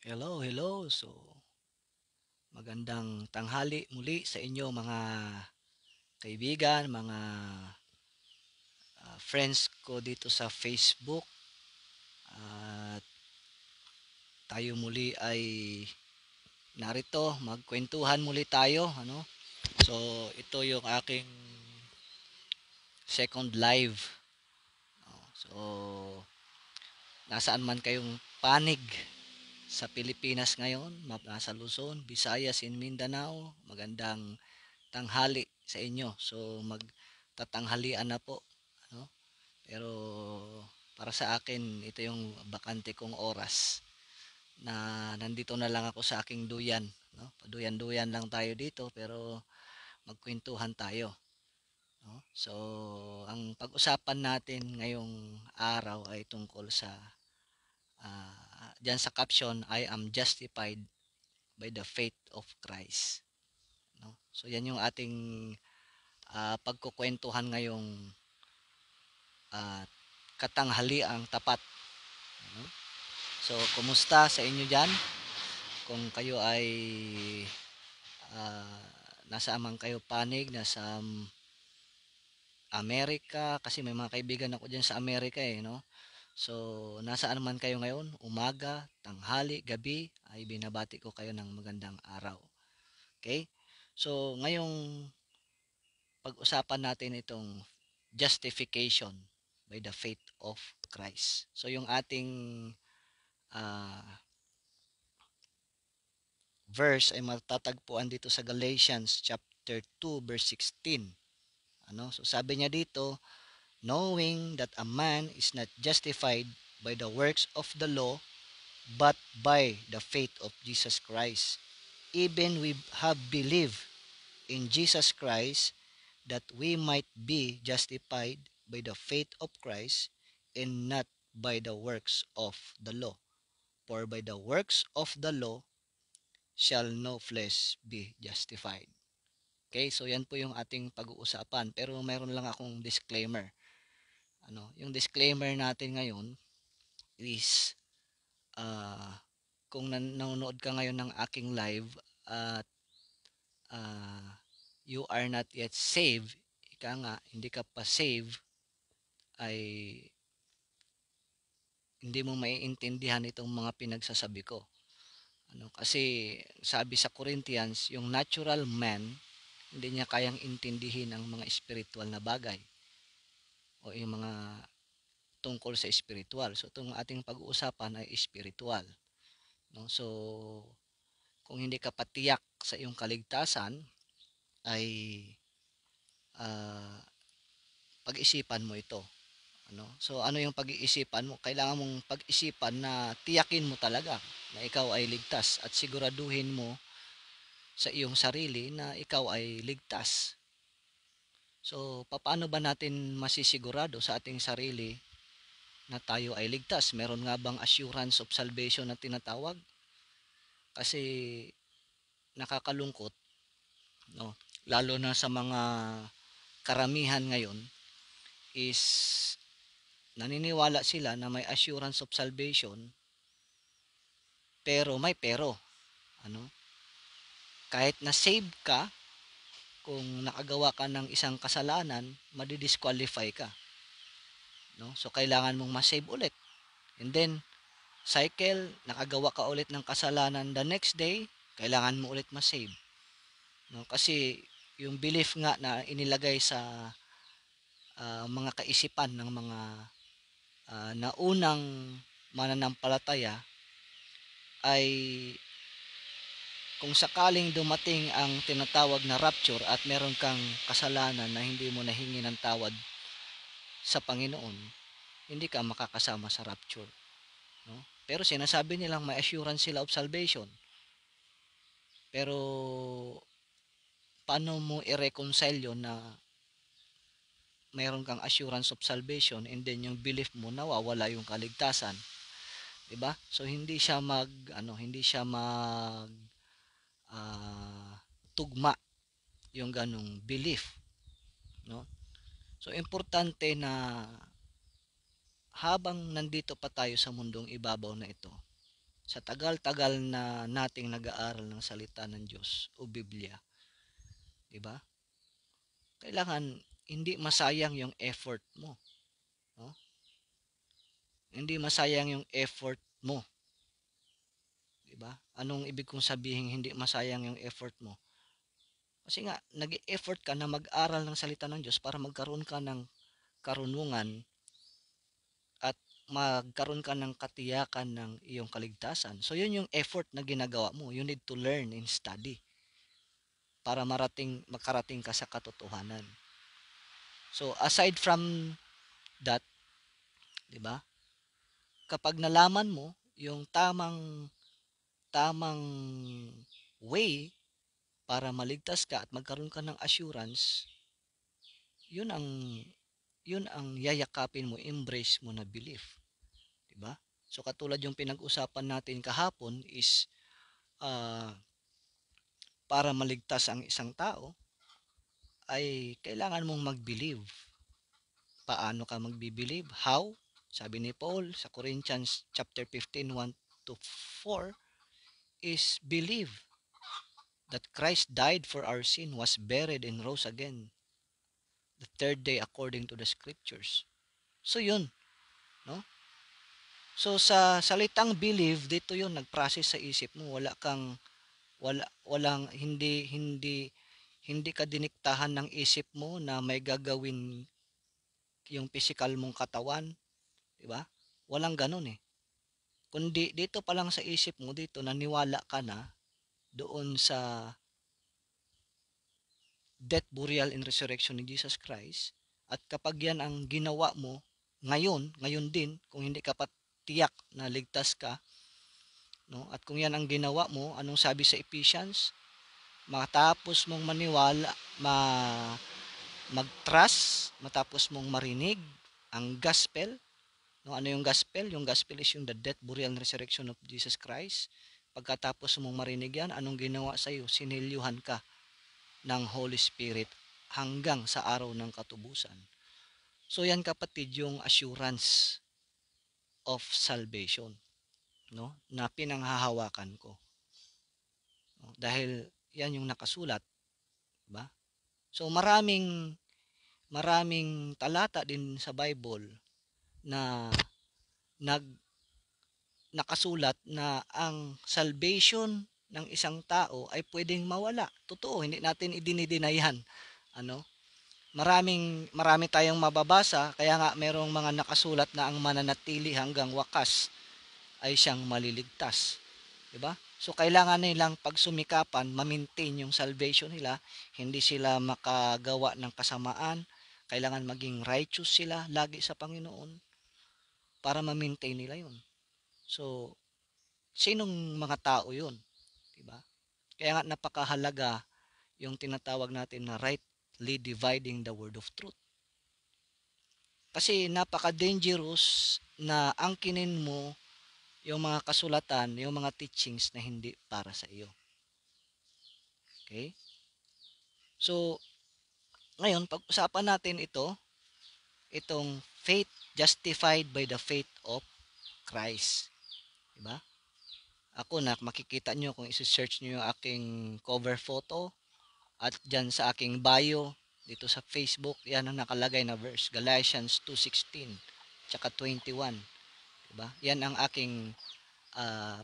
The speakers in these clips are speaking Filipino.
Hello, hello. So, magandang tanghali muli sa inyo mga kaibigan, mga friends ko dito sa Facebook. At tayo muli ay narito, magkwentuhan muli tayo, ano? So, ito yung aking second live. So, nasaan man kayong panig sa Pilipinas ngayon, nasa Luzon, Visayas, in Mindanao, magandang tanghali sa inyo. So magtatanghalian na po, ano? Pero para sa akin ito yung bakante kong oras na nandito na lang ako sa aking duyan, no? Paduyan-duyan lang tayo dito pero magkwentuhan tayo, no? So ang pag-usapan natin ngayong araw ay tungkol sa diyan sa caption, I am justified by the faith of Christ, no? So yan yung ating pagkukwentuhan ngayong uh, katanghaliang tapat. Ano? So, kumusta sa inyo dyan? Kung kayo ay uh, nasa amang kayo panig, nasa Amerika, kasi may mga kaibigan ako dyan sa Amerika eh, no? So, nasaan man kayo ngayon, umaga, tanghali, gabi, ay binabati ko kayo ng magandang araw. Okay? So, ngayong pag-usapan natin itong justification by the faith of Christ. So, yung ating uh, verse ay matatagpuan dito sa Galatians chapter 2 verse 16. Ano? So sabi niya dito, knowing that a man is not justified by the works of the law, but by the faith of Jesus Christ. Even we have believed in Jesus Christ that we might be justified by the faith of Christ and not by the works of the law. For by the works of the law shall no flesh be justified. Okay, so yan po yung ating pag-uusapan. Pero mayroon lang akong disclaimer. Ano, yung disclaimer natin ngayon is uh, kung nanonood ka ngayon ng aking live at uh, you are not yet saved, ika nga, hindi ka pa save, ay hindi mo maiintindihan itong mga pinagsasabi ko. Ano, kasi sabi sa Corinthians, yung natural man, hindi niya kayang intindihin ang mga spiritual na bagay o yung mga tungkol sa spiritual. So itong ating pag-uusapan ay spiritual, no? So kung hindi ka patiyak sa iyong kaligtasan ay uh, pag-isipan mo ito, ano? So ano yung pag-iisipan mo? Kailangan mong pag-isipan na tiyakin mo talaga na ikaw ay ligtas at siguraduhin mo sa iyong sarili na ikaw ay ligtas. So paano ba natin masisigurado sa ating sarili na tayo ay ligtas? Meron nga bang assurance of salvation na tinatawag? Kasi nakakalungkot, no? Lalo na sa mga karamihan ngayon is naniniwala sila na may assurance of salvation pero may pero, ano? Kahit na save ka, kung nakagawa ka ng isang kasalanan, madidisqualify ka, no? So kailangan mong ma-save ulit. And then cycle, nakagawa ka ulit ng kasalanan the next day, kailangan mo ulit ma-save, no? Kasi yung belief nga na inilagay sa mga kaisipan ng mga naunang mananampalataya ay kung sakaling dumating ang tinatawag na rapture at meron kang kasalanan na hindi mo nahingi ng tawad sa Panginoon, hindi ka makakasama sa rapture, no? Pero sinasabi nilang may assurance sila of salvation. Pero paano mo i-reconcile yun na mayroon kang assurance of salvation and then yung belief mo nawawala yung kaligtasan, 'di ba? So hindi siya mag ah, tugma yung ganong belief, no? So importante na habang nandito pa tayo sa mundong ibabaw na ito, sa tagal-tagal na nating nag-aaral ng salita ng Diyos o Biblia, 'di ba? Kailangan hindi masayang yung effort mo, no? Hindi masayang yung effort mo, 'di ba? Anong ibig kong sabihin hindi masayang yung effort mo? Kasi nga nag-e-effort ka na mag-aral ng salita ng Diyos para magkaroon ka ng karunungan at magkaroon ka ng katiyakan ng iyong kaligtasan. So yun yung effort na ginagawa mo. You need to learn and study para makarating ka sa katotohanan. So aside from that, 'di ba? Kapag nalaman mo yung tamang tamang way para maligtas ka at magkaroon ka ng assurance, yun ang yun ang yayakapin mo, embrace mo na belief, 'di ba? So katulad yung pinag-usapan natin kahapon is uh, para maligtas ang isang tao ay kailangan mong mag-believe. Paano ka magbi-believe? How? Sabi ni Paul sa Corinthians chapter 15, 1 to 4 is believe that Christ died for our sin, was buried and rose again the third day according to the scriptures. So yun, no? So sa salitang believe, dito yun nag-process sa isip mo. Walang hindi ka diniktahan ng isip mo na may gagawin yung physical mong katawan, 'di ba? Walang ganoon eh. Kundi dito pa lang sa isip mo dito naniwala ka na doon sa death, burial, and resurrection ni Jesus Christ. At kapag yan ang ginawa mo ngayon din, kung hindi ka pa tiyak na ligtas ka, no? At kung yan ang ginawa mo, anong sabi sa Ephesians? Matapos mong maniwala, mag-trust, matapos mong marinig ang gospel, no? Ano yung gospel? Yung gospel is yung the death, burial, and resurrection of Jesus Christ. Pagkatapos mong marinig yan, anong ginawa sa iyo? Sinilyuhan ka ng Holy Spirit hanggang sa araw ng katubusan. So yan kapatid yung assurance of salvation, no? Na pinanghahawakan ko. No? Dahil yan yung nakasulat, ba? So maraming talata din sa Bible na nag nakasulat na ang salvation ng isang tao ay pwedeng mawala. Totoo, hindi natin idinideny yan. Ano? Marami tayong mababasa kaya nga merong mga nakasulat na ang mananatili hanggang wakas ay siyang maliligtas, 'di ba? So kailangan nilang pagsumikapan ma-maintain yung salvation nila, hindi sila makagawa ng kasamaan, kailangan maging righteous sila lagi sa Panginoon para ma-maintain nila 'yon. So sinong mga tao 'yon, 'di ba? Kaya nga napakahalaga yung tinatawag natin na rightly dividing the word of truth. Kasi napaka-dangerous na angkinin mo yung mga kasulatan, yung mga teachings na hindi para sa iyo. Okay? So, ngayon, pag-usapan natin itong faith justified by the faith of Christ. Diba? Ako na, makikita nyo kung isi-search nyo yung aking cover photo at dyan sa aking bio, dito sa Facebook, yan ang nakalagay na verse, Galatians 2:16 tsaka 21. Diba? Yan ang aking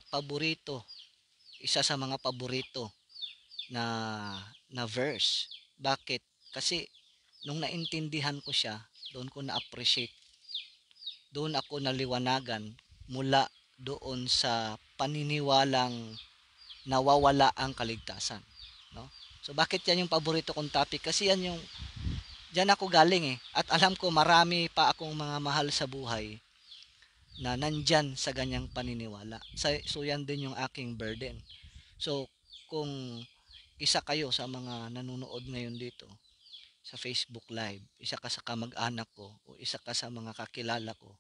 paborito, isa sa mga paborito na verse. Bakit? Kasi nung naintindihan ko siya, doon ko na-appreciate, doon ako naliwanagan mula doon sa paniniwalang nawawala ang kaligtasan, no? So bakit yan yung paborito kong topic? Kasi yan yung diyan ako galing eh. At alam ko marami pa akong mga mahal sa buhay na nandyan sa ganyang paniniwala. So yan din yung aking burden. So kung isa kayo sa mga nanonood ngayon dito sa Facebook Live, isa ka sa kamag-anak ko o isa ka sa mga kakilala ko,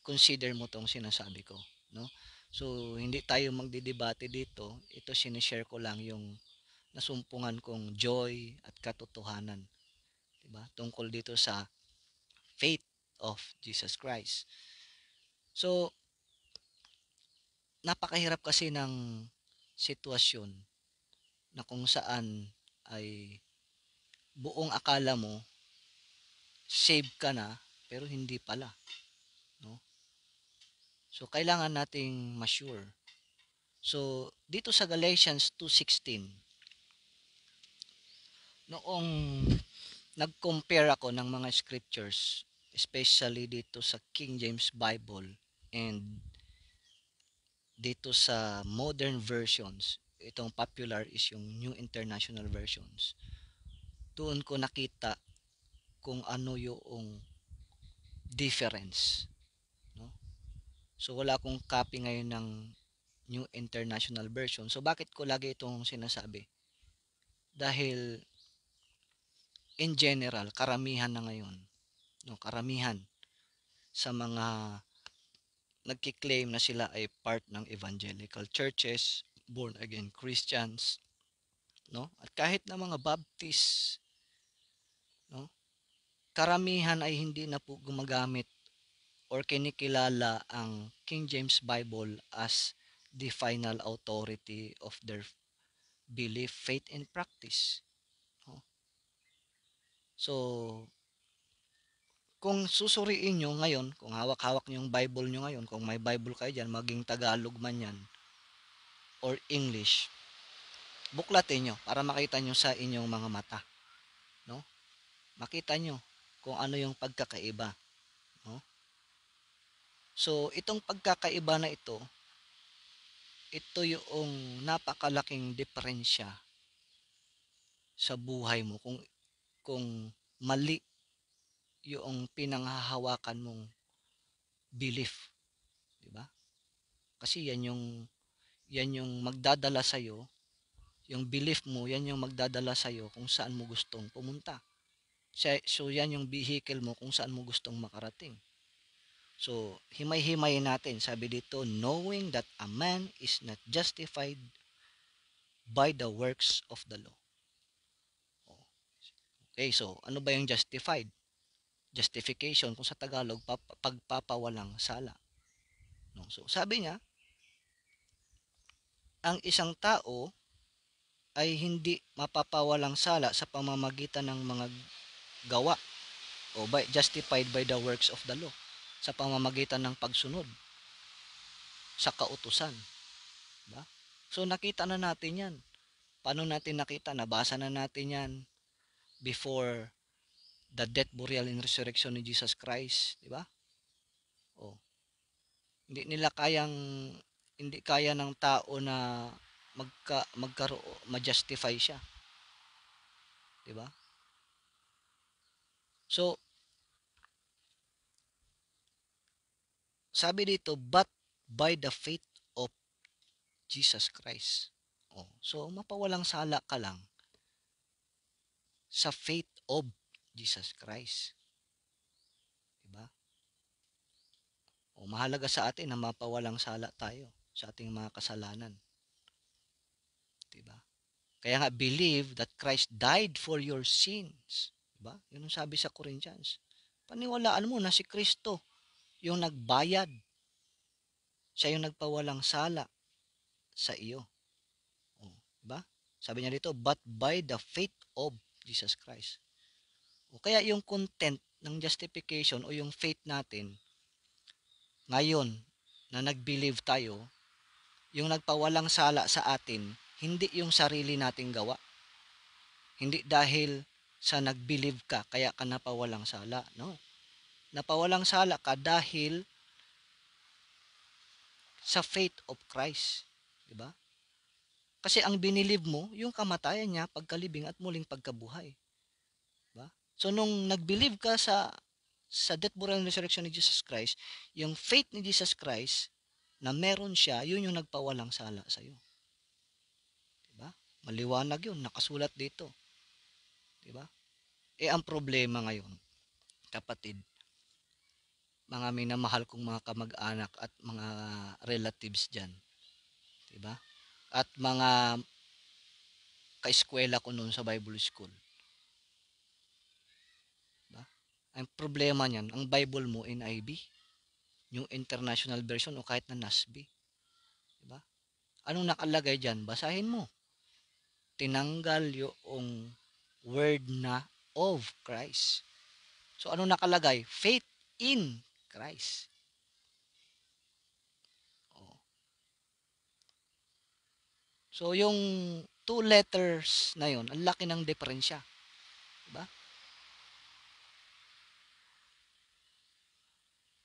consider mo tong sinasabi ko, no? So hindi tayo magdidebate dito. Ito sinishare ko lang yung nasumpungan kong joy at katotohanan, 'di ba? Tungkol dito sa faith of Jesus Christ. So napakahirap kasi ng sitwasyon na kung saan ay buong akala mo save ka na pero hindi pala, no? So kailangan nating ma-sure. So dito sa Galatians 2:16, noong nag-compare ako ng mga scriptures, especially dito sa King James Bible and dito sa modern versions, itong popular is yung New International Versions. Doon ko nakita kung ano yung difference, no? So wala akong copy ngayon ng New International Version. So bakit ko lagi itong sinasabi? Dahil in general, karamihan na ngayon, no, karamihan sa mga nagki-claim na sila ay part ng evangelical churches, born again Christians, no? At kahit na mga Baptist, no? Karamihan ay hindi na po gumagamit or kinikilala ang King James Bible as the final authority of their belief, faith, and practice. No? So, kung susuriin nyo ngayon, kung hawak-hawak nyo yung Bible nyo ngayon, kung may Bible kayo dyan, maging Tagalog man yan, or English, buklatin nyo para makita nyo sa inyong mga mata. No? Makita nyo kung ano yung pagkakaiba. No? So, itong pagkakaiba na ito yung napakalaking diferensya sa buhay mo kung mali yung pinanghahawakan mong belief, di ba? Kasi yan yung magdadala sa iyo, yung belief mo, yan yung magdadala sa iyo kung saan mo gustong pumunta. So yan yung vehicle mo kung saan mo gustong makarating. So himay-himay natin, sabi dito, knowing that a man is not justified by the works of the law. Okay, so ano ba yung justified? Justification kung sa Tagalog, pagpapawalang sala. No? So sabi niya, ang isang tao ay hindi mapapawalang sala sa pamamagitan ng mga gawa o justified by the works of the law, sa pamamagitan ng pagsunod sa kautusan. Diba? So nakita na natin yan. Paano natin nakita? Nabasa na natin yan before the death, burial, and resurrection ni Jesus Christ. Diba? O, hindi nila hindi kaya ng tao na ma-justify siya. Diba? So, sabi dito, but by the faith of Jesus Christ. Oh, so, mapawalang sala ka lang sa faith of Jesus Christ. Diba? O, mahalaga sa atin na mapawalang sala tayo sa ating mga kasalanan. Diba? Kaya nga, believe that Christ died for your sins. Diba? Yun ang sabi sa Corinthians. Paniwalaan mo na si Kristo yung nagbayad. Siya yung nagpawalang sala sa iyo. O, diba? Sabi niya dito, but by the faith of Jesus Christ. O kaya yung content ng justification o yung faith natin, ngayon na nag-believe tayo, yung nagpawalang sala sa atin, hindi yung sarili nating gawa. Hindi dahil sa nag-believe ka, kaya ka napawalang sala. No. Napawalang sala ka dahil sa faith of Christ. Diba? Kasi ang binilieve mo, yung kamatayan niya, pagkalibing at muling pagkabuhay. Diba? So nung nag-believe ka sa death, burial, and resurrection ni Jesus Christ, yung faith ni Jesus Christ na meron siya, yun yung nagpawalang sala sa iyo. Diba? Maliwanag yun, nakasulat dito. Diba? Ang problema ngayon, kapatid, mga minamahal kong mga kamag-anak at mga relatives dyan, diba? At mga kaeskwela ko noon sa Bible School. Diba? Ang problema niyan, ang Bible mo NIV, yung International Version o kahit na NASB. Anong nakalagay diyan? Basahin mo. Tinanggal yung word na of Christ. So ano nakalagay? Faith in Christ. Oh. So yung two letters na yon, ang laki ng diferensya, di ba?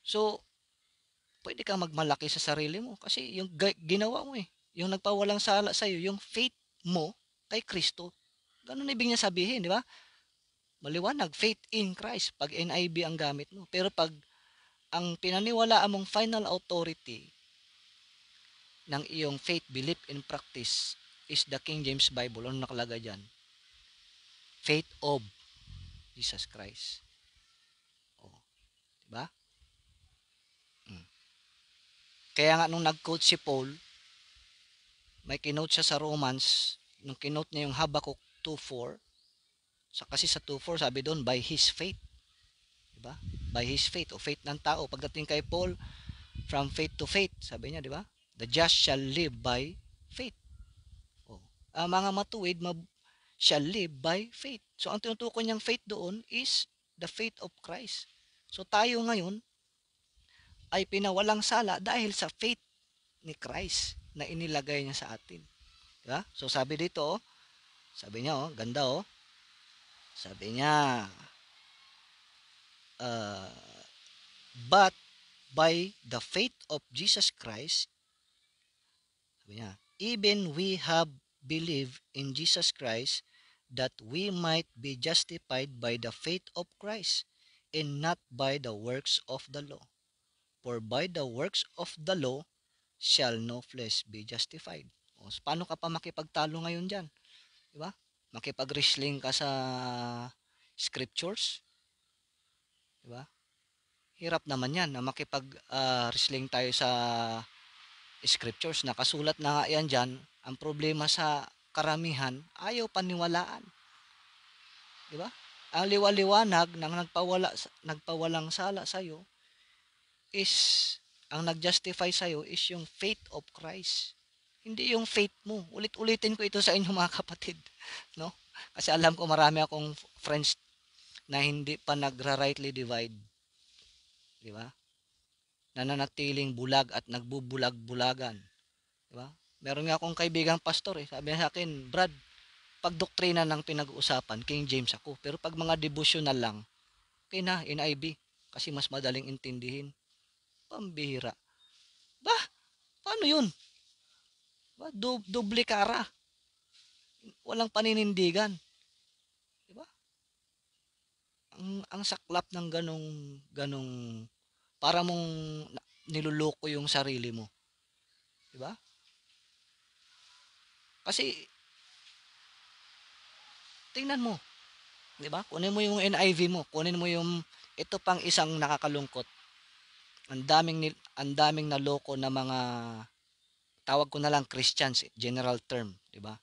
So pwede kang magmalaki sa sarili mo kasi yung ginawa mo eh, yung nagpawalang sala sa iyo, yung faith mo kay Kristo. Ganun ibig niya sabihin, di ba? Maliwanag, faith in Christ pag NIV ang gamit mo. Pero pag ang pinaniwalaan mong final authority ng iyong faith, belief, and practice is the King James Bible, ano nakalagay dyan? Faith of Jesus Christ. Oh, diba? Mm. Kaya nga nung nag-quote si Paul, may kinote siya sa Romans, nung kinote niya yung Habakkuk 2:4, kasi sa 2:4 sabi doon, by his faith. Diba? By his faith, o faith ng tao. Pagdating kay Paul, from faith to faith, sabi niya, diba? The just shall live by faith. Oh. Ang mga matuwid shall live by faith. So ang tinutukoy niyang faith doon is the faith of Christ. So tayo ngayon ay pinawalang sala dahil sa faith ni Christ na inilagay niya sa atin. Diba? So sabi dito, sabi niya, ganda sabi niya, uh, but by the faith of Jesus Christ, sabi niya, even we have believed in Jesus Christ that we might be justified by the faith of Christ and not by the works of the law. For by the works of the law shall no flesh be justified. O, paano ka pa makipagtalo ngayon dyan? Diba? Makipag-wrestling ka sa scriptures? Diba? Hirap naman yan na makipag-wrestling tayo sa scriptures. Nakasulat na nga yan dyan. Ang problema sa karamihan, ayaw paniwalaan. Diba? Ang liwaliwanag ng nagpawalang sala sa'yo is, ang nag-justify sa'yo is yung faith of Christ. Hindi yung faith mo. Ulit-ulitin ko ito sa inyo mga kapatid. No? Kasi alam ko marami akong friends na hindi pa nagra-rightly divide. Di ba? Nananatiling bulag at nagbubulag-bulagan. Di ba? Meron nga akong kaibigang pastor Sabi niya sa akin, Brad, pag doktrina ng pinag-uusapan, King James ako. Pero pag mga devotional lang, okay na, NIV. Kasi mas madaling intindihin. Pambihira. Ba? Paano yun? Ba? Doble kara. Walang paninindigan. Di ba? Ang saklap ng ganong para mong niluloko yung sarili mo. Di ba? Kasi tingnan mo, di ba? Kunin mo yung NIV mo, kunin mo yung ito pang isang nakakalungkot. Ang daming naloko na mga tawag ko na lang Christians, general term, di ba?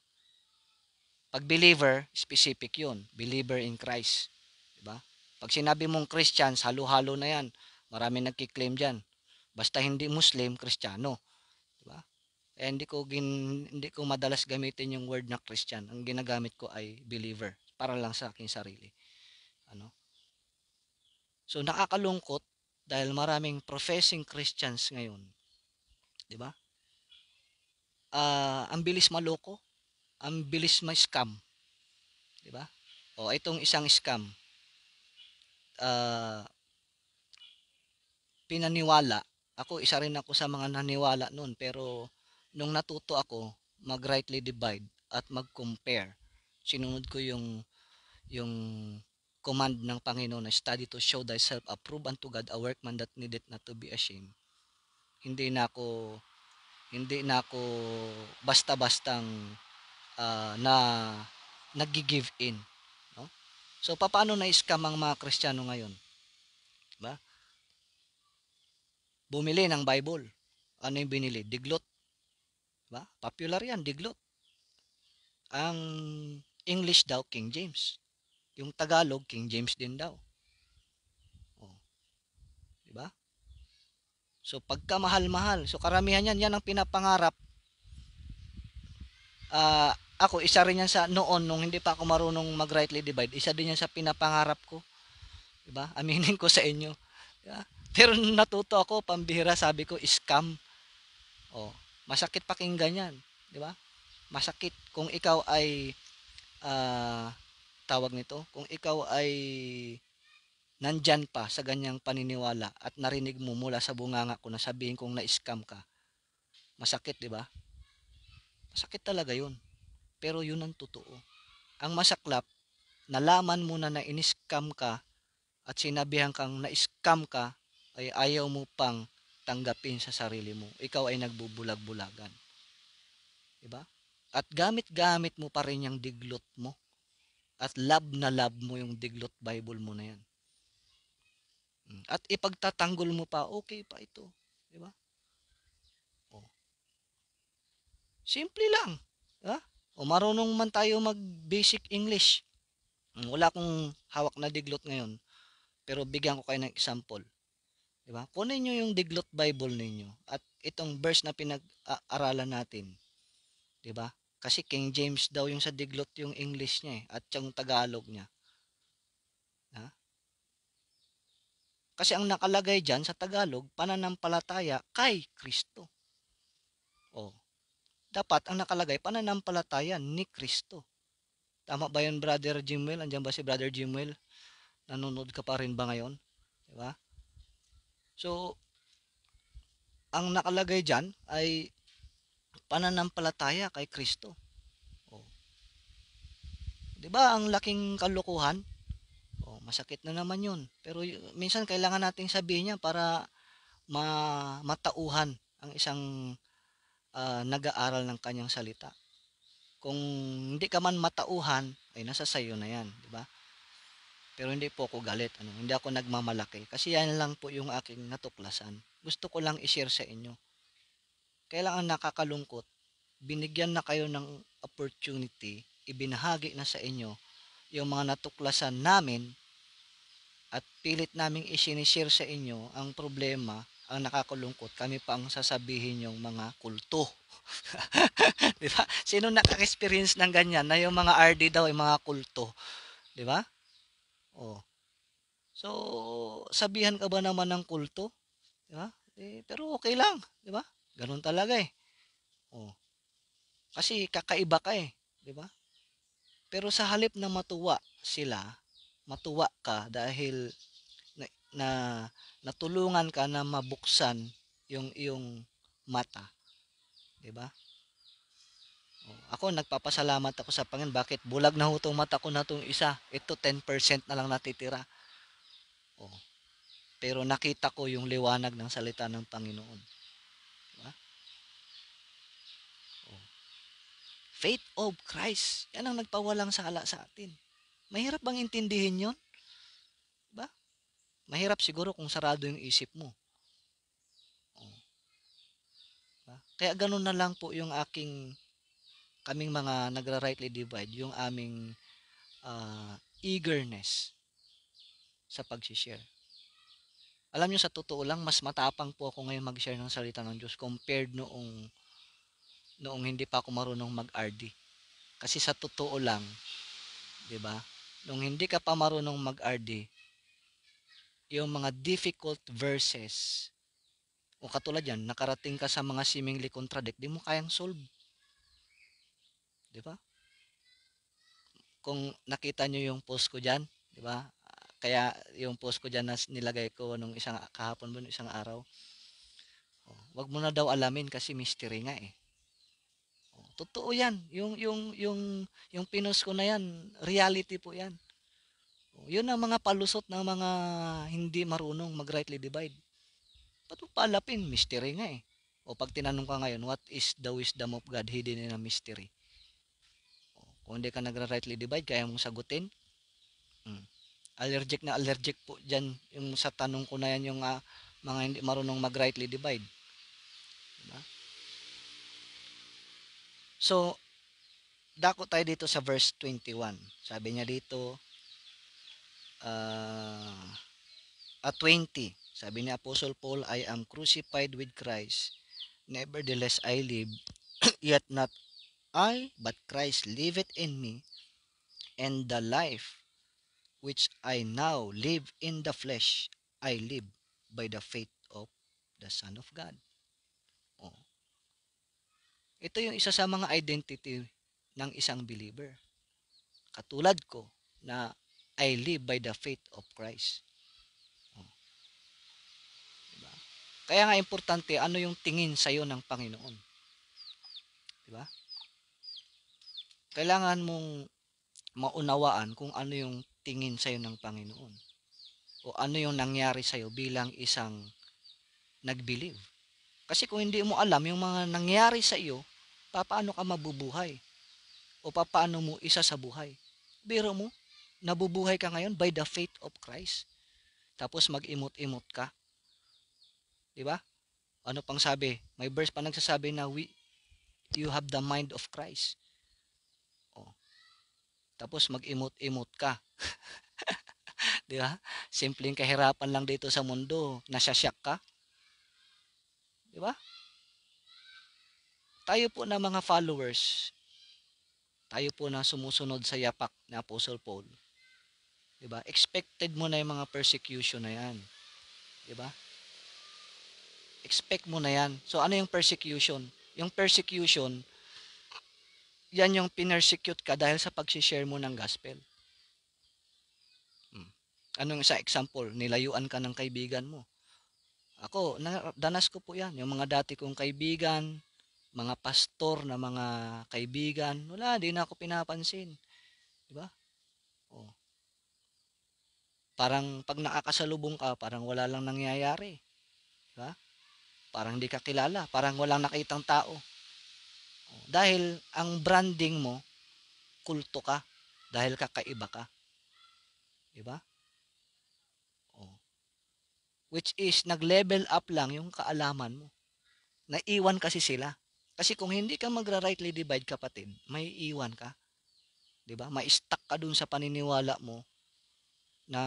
Pag believer, specific 'yun, believer in Christ, di ba? Pag sinabi mong Christians, halo-halo na 'yan. Maraming nagki-claim diyan. Basta hindi Muslim, Kristiyano, di ba? Hindi ko madalas gamitin yung word na Christian. Ang ginagamit ko ay believer para lang sa aking sarili. Ano? So nakakalungkot dahil maraming professing Christians ngayon, 'di ba? Ang bilis maloko, ang bilis ma-scam, 'di ba? O itong isang scam, uh, pinaniwala. Ako, isa rin ako sa mga naniwala noon, pero nung natuto ako mag-rightly divide at mag-compare, sinunod ko yung command ng Panginoon na study to show thyself approved unto God, a workman that needeth not to be ashamed. Hindi na ako hindi na ako basta-bastang na nag-give in, no? So paano na-scam ang mga Kristiyano ngayon? Diba? Bumili ng Bible. Ano yung binili? Diglot. Diba? Popular yan, diglot. Ang English daw, King James. Yung Tagalog, King James din daw. Oh, diba? So pagka mahal-mahal, so karamihan yan ang pinapangarap Ako, isa rin yan sa noon, nung hindi pa ako marunong mag-rightly divide, isa din yan sa pinapangarap ko. Diba? Aminin ko sa inyo. Diba? Pero natuto ako, pambihira, sabi ko, scam. Oh, masakit pakinggan yan. Diba? Masakit kung ikaw ay, ah, tawag nito, kung ikaw ay nandyan pa sa ganyang paniniwala at narinig mo mula sa bunganga ko na sabihin kong na-scam ka. Masakit, di ba? Masakit talaga yun. Pero yun ang totoo. Ang masaklap, nalaman mo na na-in-scam ka at sinabihan kang na-scam ka, ay ayaw mo pang tanggapin sa sarili mo. Ikaw ay nagbubulag-bulagan. Di ba? At gamit-gamit mo pa rin yung diglot mo. At love na love mo yung diglot Bible mo na yan. At ipagtatanggol mo pa, okay pa ito. Di ba? Oh. Simple lang. Di ba? O marunong man tayo mag-basic English. Wala akong hawak na diglot ngayon. Pero bigyan ko kayo ng example. Di ba? Kunin nyo yung diglot Bible ninyo. At itong verse na pinag-aralan natin. Di ba? Kasi King James daw yung sa diglot yung English niya at yung Tagalog niya. Ha? Kasi ang nakalagay dyan sa Tagalog, pananampalataya kay Kristo. O, dapat ang nakalagay, pananampalataya ni Kristo. Tama ba yun, Brother Jimwell? Andiyan ba si Brother Jimwell? Nanonood ka pa rin ba ngayon? Diba? So, ang nakalagay dyan ay pananampalataya kay Kristo. O, diba ang laking kalukuhan? O, masakit na naman yun. Pero minsan kailangan nating sabihin niya para matauhan ang isang nag-aaral ng kanyang salita. Kung hindi ka man matauhan, ay nasa sayo na yan, di ba? Pero hindi po ako galit, hindi ako nagmamalaki. Kasi yan lang po yung aking natuklasan. Gusto ko lang i-share sa inyo. Kailangan nakakalungkot, binigyan na kayo ng opportunity, ibinahagi na sa inyo yung mga natuklasan namin at pilit naming isinishare sa inyo ang problema, ang nakakalungkot, kami pa ang sasabihin yung mga kulto. Di ba? Sino nakaka-experience ng ganyan na yung mga RD daw ay mga kulto? Di ba? Oh. So, sabihan ka ba naman ng kulto? Di ba? Pero okay lang, di ba? Ganun talaga eh. Oh. Kasi kakaiba ka eh, di ba? Pero sa halip na matuwa sila, matuwa ka dahil na, na natulungan ka na mabuksan yung iyong mata, di ba? Ako nagpapasalamat ako sa Panginoon, bakit bulag na hutong mata ko na tong isa, ito 10% na lang natitira. Oh, pero nakita ko yung liwanag ng salita ng Panginoon. Diba? Oh. Faith of Christ, yan ang nagpawalang sala sa atin. Mahirap bang intindihin yon? Diba? Mahirap siguro kung sarado yung isip mo. Oh, diba? Kaya ganun na lang po yung kaming mga nagra-rightly divide, yung aming eagerness sa pag-share. Alam nyo, sa totoo lang, mas matapang po ako ngayon mag-share ng salita ng Diyos compared noong hindi pa ako marunong mag-RD. Kasi sa totoo lang, 'di ba? Nung hindi ka pa marunong mag-RD, yung mga difficult verses, o katulad yan, nakarating ka sa mga seemingly contradict, di mo kayang solve. 'Di ba? Kung nakita nyo yung post ko diyan, 'di ba? Kaya yung post ko diyan na nilagay ko nung isang kahapon mo, isang araw, wag mo na daw alamin kasi mystery nga eh. Totoo 'yan. Yung pinost ko na 'yan, reality po 'yan. 'Yun ang mga palusot ng mga hindi marunong mag-rightly divide. Ba't mo paalapin? Mystery nga eh. O pag tinanong ka ngayon, what is the wisdom of God hidden in a mystery? Kung hindi ka nagra-rightly divide, kaya mong sagutin. Hmm. Allergic na allergic po dyan yung sa tanong ko na yan yung mga hindi marunong mag-rightly divide. Diba? So, dako tayo dito sa verse 21. Sabi niya dito, at 20, sabi ni Apostle Paul, I am crucified with Christ. Nevertheless I live, yet not I, but Christ liveth in me, and the life which I now live in the flesh, I live by the faith of the Son of God. Oh. Ito yung isa sa mga identity ng isang believer. Katulad ko na I live by the faith of Christ. Oh, diba? Kaya nga importante ano yung tingin sa iyo ng Panginoon. Diba? Kailangan mong maunawaan kung ano yung tingin sa iyo ng Panginoon. O ano yung nangyari sa iyo bilang isang nag-believe. Kasi kung hindi mo alam yung mga nangyari sa iyo, paano ka mabubuhay? O paano mo isa sa buhay? Biro mo, nabubuhay ka ngayon by the faith of Christ. Tapos mag-imot-imot ka. Di ba? Ano pang sabi? May verse pa nagsasabi na you have the mind of Christ. O, tapos mag-imot-imot ka. Di ba? Simpleng kahirapan lang dito sa mundo, nasasyak ka. Di ba? Tayo po na mga followers, tayo po na sumusunod sa yapak ni Apostle Paul. 'Di ba? Expected mo na 'yung mga persecution na 'yan. 'Di ba? Expect mo na 'yan. So ano 'yung persecution? 'Yung persecution, 'yan 'yung pinersecute ka dahil sa pag-share mo ng gospel. Anong isa example? Nilayuan ka ng kaibigan mo. Ako, danas ko po 'yan. 'Yung mga dati kong kaibigan, mga pastor na mga kaibigan, wala, di na ako pinapansin. 'Di ba? Oh. Parang pag nakakasalubong ka, parang wala lang nangyayari. 'Di ba? Parang hindi ka kilala, parang walang nakitang tao. Dahil ang branding mo, kulto ka, dahil kakaiba ka. 'Di ba? Oh. Which is nag-level up lang yung kaalaman mo. Naiwan kasi sila. Kasi kung hindi ka magra-rightly divide, kapatid, may iwan ka. 'Di ba? Mai-stuck ka dun sa paniniwala mo na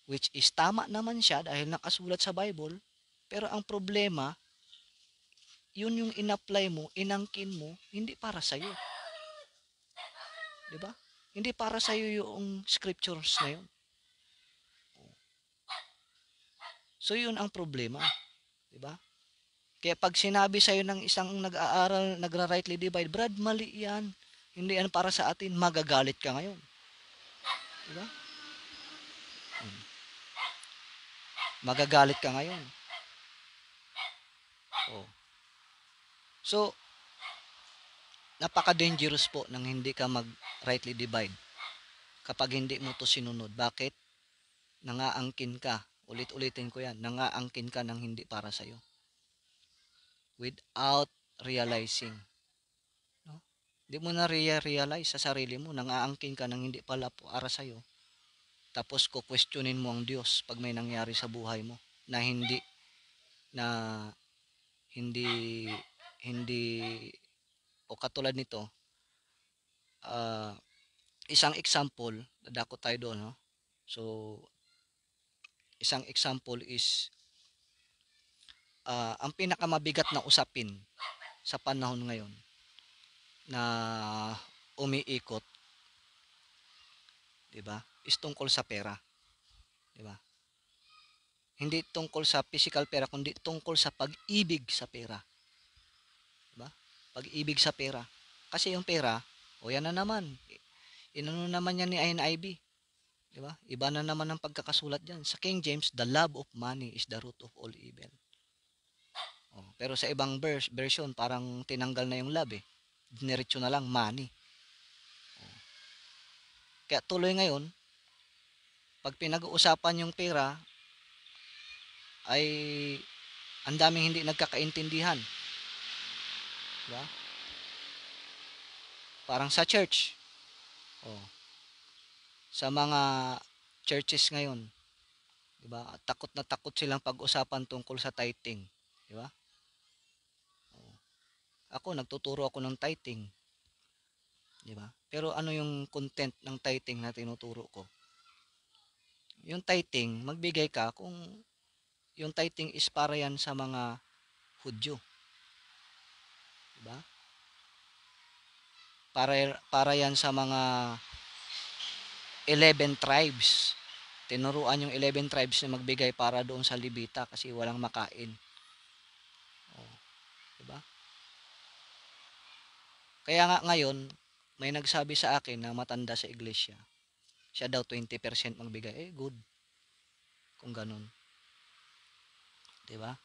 which is tama naman siya dahil nakasulat sa Bible, pero ang problema, yun yung in-apply mo, inangkin mo, hindi para sa iyo. 'Di ba? Hindi para sa iyo yung scriptures na yun. So yun ang problema, 'di ba? Kaya pag sinabi sa iyo ng isang nag-aaral, nagra-rightly divide, Brad, mali 'yan. Hindi yan para sa atin, magagalit ka ngayon. 'Di ba? Magagalit ka ngayon. Oh. So, napaka-dangerous po nang hindi ka mag-rightly divide kapag hindi mo to sinunod. Bakit? Nangaangkin ka. Ulit-ulitin ko yan. Nangaangkin ka ng hindi para sa'yo. Without realizing. No? Hindi mo na realize sa sarili mo. Nangaangkin ka ng hindi pala para sa'yo. Tapos questionin mo ang Diyos pag may nangyari sa buhay mo na na hindi hindi o katulad nito, isang example, dadako tayo doon, no? So, isang example is ang pinakamabigat na usapin sa panahon ngayon na umiikot, 'di ba? Is tungkol sa pera, 'di ba? Hindi tungkol sa physical pera kundi tungkol sa pag-ibig sa pera, 'di ba? Pag-ibig sa pera. Kasi yung pera, o yan na naman. Inano naman yan ni NIV, 'di ba? Iba na naman ang pagkakasulat diyan. Sa King James, the love of money is the root of all evil. Oh, pero sa ibang version, parang tinanggal na yung love eh. Diniretso na lang money. Kaya tuloy ngayon, pag pinag-uusapan yung pera, ay ang daming hindi nagkakaintindihan. Diba? Parang sa church. Oh, sa mga churches ngayon, diba? Takot na takot silang pag-usapan tungkol sa tithing. Diba? Oh. Ako, nagtuturo ako ng tithing. Diba? Pero ano yung content ng tithing na tinuturo ko? Yung tithing, magbigay ka kung yung tithing is para yan sa mga Hudyo. Diba? para yan sa mga 11 tribes. Tinuruan yung 11 tribes na magbigay para doon sa Levita kasi walang makain. Oh, diba? Kaya nga ngayon, may nagsabi sa akin na matanda sa iglesia. Siya daw 20% magbigay. Good. Kung ganun. Diba?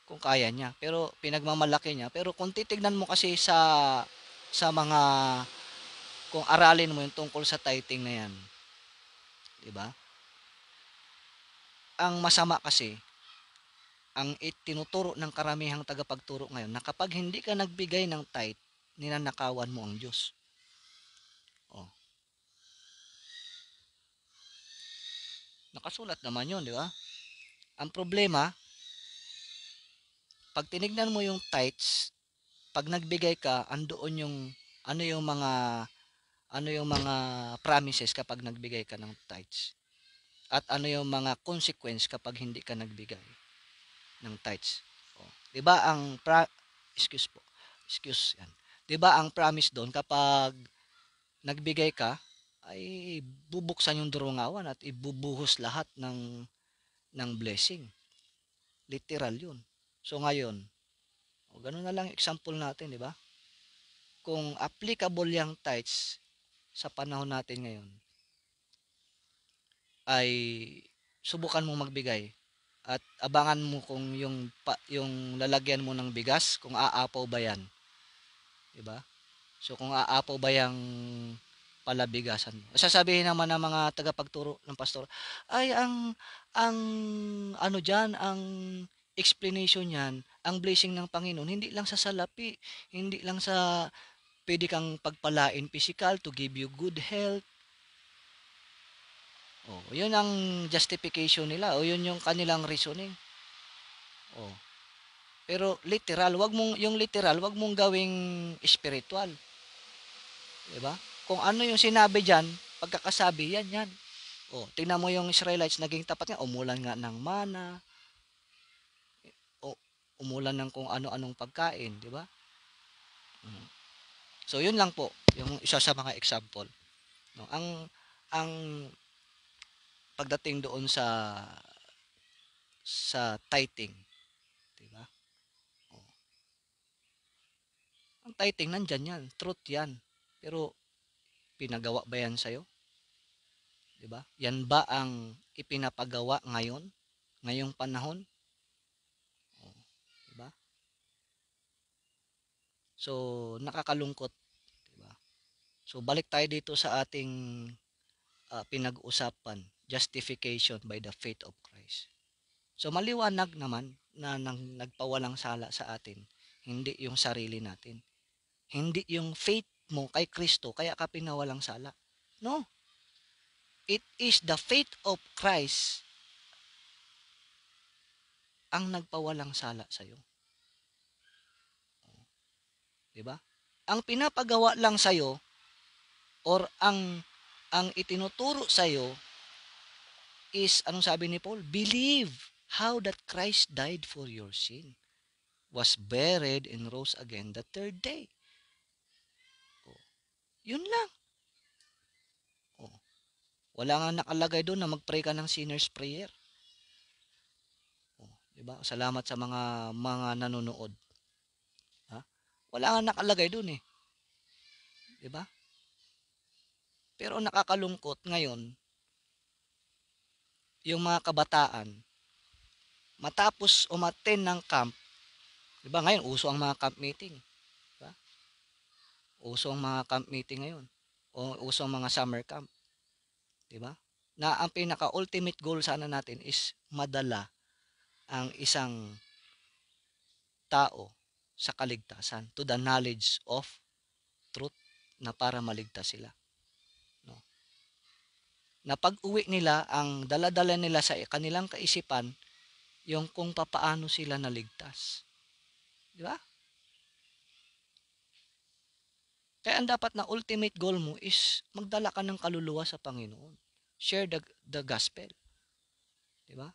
Kung kaya niya. Pero pinagmamalaki niya. Pero kung titignan mo kasi sa mga, kung aralin mo yung tungkol sa tithing na yan, diba? Ang masama kasi, ang itinuturo ng karamihang tagapagturo ngayon, na kapag hindi ka nagbigay ng tithe, ninanakawan mo ang Diyos. Oh, nakasulat naman yun, di ba? Ang problema, pag tinignan mo yung tithes, pag nagbigay ka, andoon yung ano yung mga ano yung mga promises kapag nagbigay ka ng tithes. At ano yung mga consequence kapag hindi ka nagbigay ng tithes. Oh, 'di ba ang excuse po. Excuse yan. 'Di ba ang promise doon kapag nagbigay ka ay bubuksan yung durungawan at ibubuhos lahat ng blessing. Literal 'yun. So ngayon, ganun na lang example natin, 'di ba? Kung applicable yung tithes sa panahon natin ngayon, ay subukan mong magbigay at abangan mo kung yung lalagyan mo ng bigas kung aapaw ba yan, 'di ba? So kung aapaw ba yang palabigasan mo. Sasabihin naman ng mga tagapagturo ng pastor, ay ang ano diyan, ang explanation niyan, ang blessing ng Panginoon hindi lang sa salapi, hindi lang sa pwede kang pagpalain physical to give you good health. Oh, 'yun ang justification nila o 'yun yung kanilang reasoning. Oh. Pero literal, wag mong gawing spiritual, 'di ba? Kung ano yung sinabi diyan, pagkakasabi yan yan. Oh, tingnan mo yung Israelites naging tapat nga, umulan nga ng mana, o umulan ng kung ano-anong pagkain, 'di ba? Mm. So, 'yun lang po yung isa sa mga example, no. Ang pagdating doon sa tithing, 'di ba? Oh, ang tithing nandiyan yan, truth yan. Pero pinagawa ba yan sa'yo? 'Di ba? Yan ba ang ipinapagawa ngayon? Ngayong panahon? Oh, 'di ba? So, nakakalungkot, 'di ba? So, balik tayo dito sa ating pinag-usapan, justification by the faith of Christ. So, maliwanag naman na nagpawalang sala sa atin, hindi yung sarili natin. Hindi yung faith mo kay Kristo kaya ka pinawalang sala. No. It is the faith of Christ ang nagpawalang sala sa iyo. 'Di ba? Ang pinapagawa lang sa iyo or ang itinuturo sa iyo is anong sabi ni Paul? Believe how that Christ died for your sin, was buried and rose again the third day. Oh, yun lang. Oh, wala nga nakalagay doon na mag-pray ka ng sinner's prayer. Oh, 'di ba? Salamat sa mga nanonood. Ha? Wala nga nakalagay doon eh, 'di ba? Pero nakakalungkot ngayon, yung mga kabataan matapos umattend ng camp, 'di ba? Ngayon uso ang mga camp meeting, 'di ba? Uso ang mga camp meeting ngayon. O uso ang mga summer camp, 'di ba? Na ang pinaka-ultimate goal sana natin is madala ang isang tao sa kaligtasan, to the knowledge of truth, na para maligtas sila, no? Na pag-uwi nila, ang dala-dala nila sa kanilang kaisipan yung kung papaano sila naligtas, 'di ba? Kaya ang dapat na ultimate goal mo is magdala ka ng kaluluwa sa Panginoon. Share the gospel, 'di ba?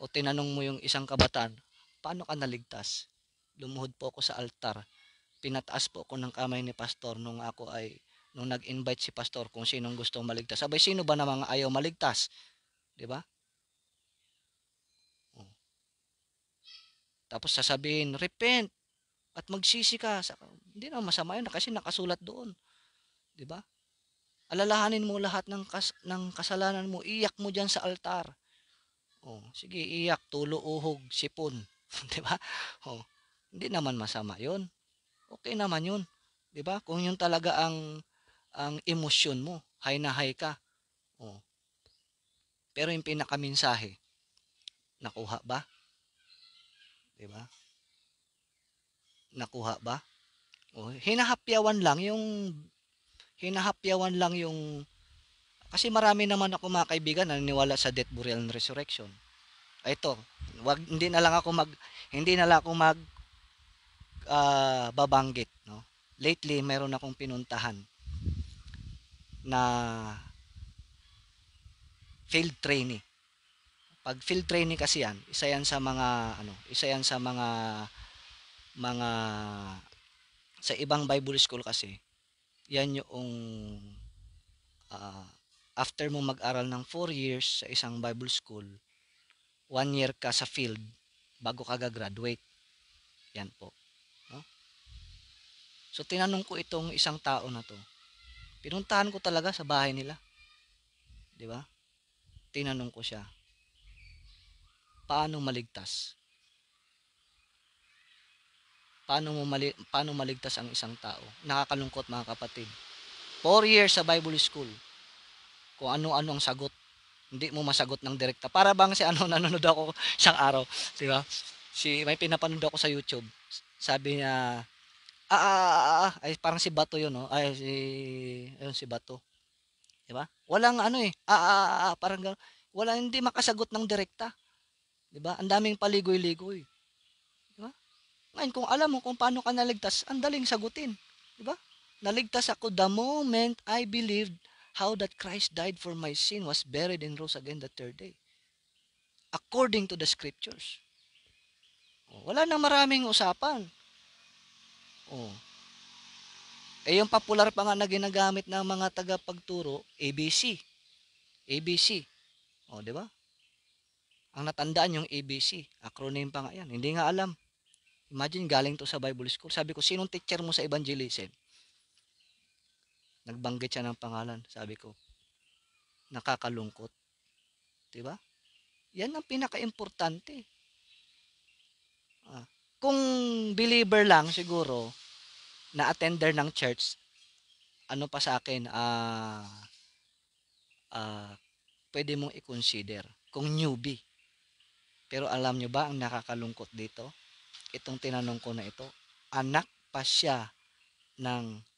O tinanong mo yung isang kabataan, paano ka naligtas? Lumuhod po ako sa altar, pinataas po ako ng kamay ni pastor nung nag-invite si pastor kung sinong gustong maligtas. Abay, sino ba namang ayaw maligtas? 'Di ba? Oh. Tapos sasabihin, repent at magsisi ka. Hindi na masama yun kasi nakasulat doon. 'Di ba? Alalahanin mo lahat ng kasalanan mo, iyak mo diyan sa altar. Oh, sige, iyak, tulo, uhog, sipon, 'di ba? Oh, hindi naman masama 'yon. Okay naman 'yun, 'di ba? Kung 'yun talaga ang emosyon mo, high na high ka. Oh, pero yung pinakamensahe, nakuha ba? 'Di ba? Nakuha ba? Oh, hinahapyawan lang yung kasi marami naman ako mga kaibigan na naniniwala sa death, burial, and resurrection. Ito, hindi na lang ako babanggit, no? Lately, meron akong pinuntahan na field training. Pag field training kasi yan, isa yan sa mga sa ibang Bible school kasi, yan yung ah, after mo mag-aral ng 4 years sa isang Bible school, 1 year ka sa field bago ka gagraduate. Yan po. No? So tinanong ko itong isang tao na to. Pinuntahan ko talaga sa bahay nila. 'Di ba? Tinanong ko siya, paano maligtas? Paano maligtas ang isang tao? Nakakalungkot mga kapatid. 4 years sa Bible school. Kung ano-ano ang sagot. Hindi mo masagot ng direkta. Para bang si nanonood ako isang araw, 'di ba? May pinapanood ako sa YouTube. Sabi niya, ay parang si Bato 'yun, no? Ay ayun si Bato, 'di ba? Walang parang hindi makasagot ng direkta, 'di ba? Ang daming paligoy-ligoy, 'di ba? Ngayon kung alam mo kung paano ka naligtas, ang daling sagutin, 'di ba? Naligtas ako the moment I believed how that Christ died for my sin, was buried and rose again the third day. According to the scriptures. Wala nang maraming usapan. Oh. Yung popular pa nga na ginagamit ng mga tagapagturo, ABC. ABC. Di ba? Ang natandaan yung ABC. Acronym pa nga yan. Hindi nga alam. Imagine, galing to sa Bible school. Sabi ko, sinong teacher mo sa evangelism? Nagbanggit siya ng pangalan. Sabi ko, nakakalungkot. Diba? Yan ang pinaka-importante. Kung believer lang siguro, na attender ng church, ano pa sa akin, pwede mong i-consider. Kung newbie. Pero alam nyo ba ang nakakalungkot dito? Itong tinanong ko na ito, anak pa siya ng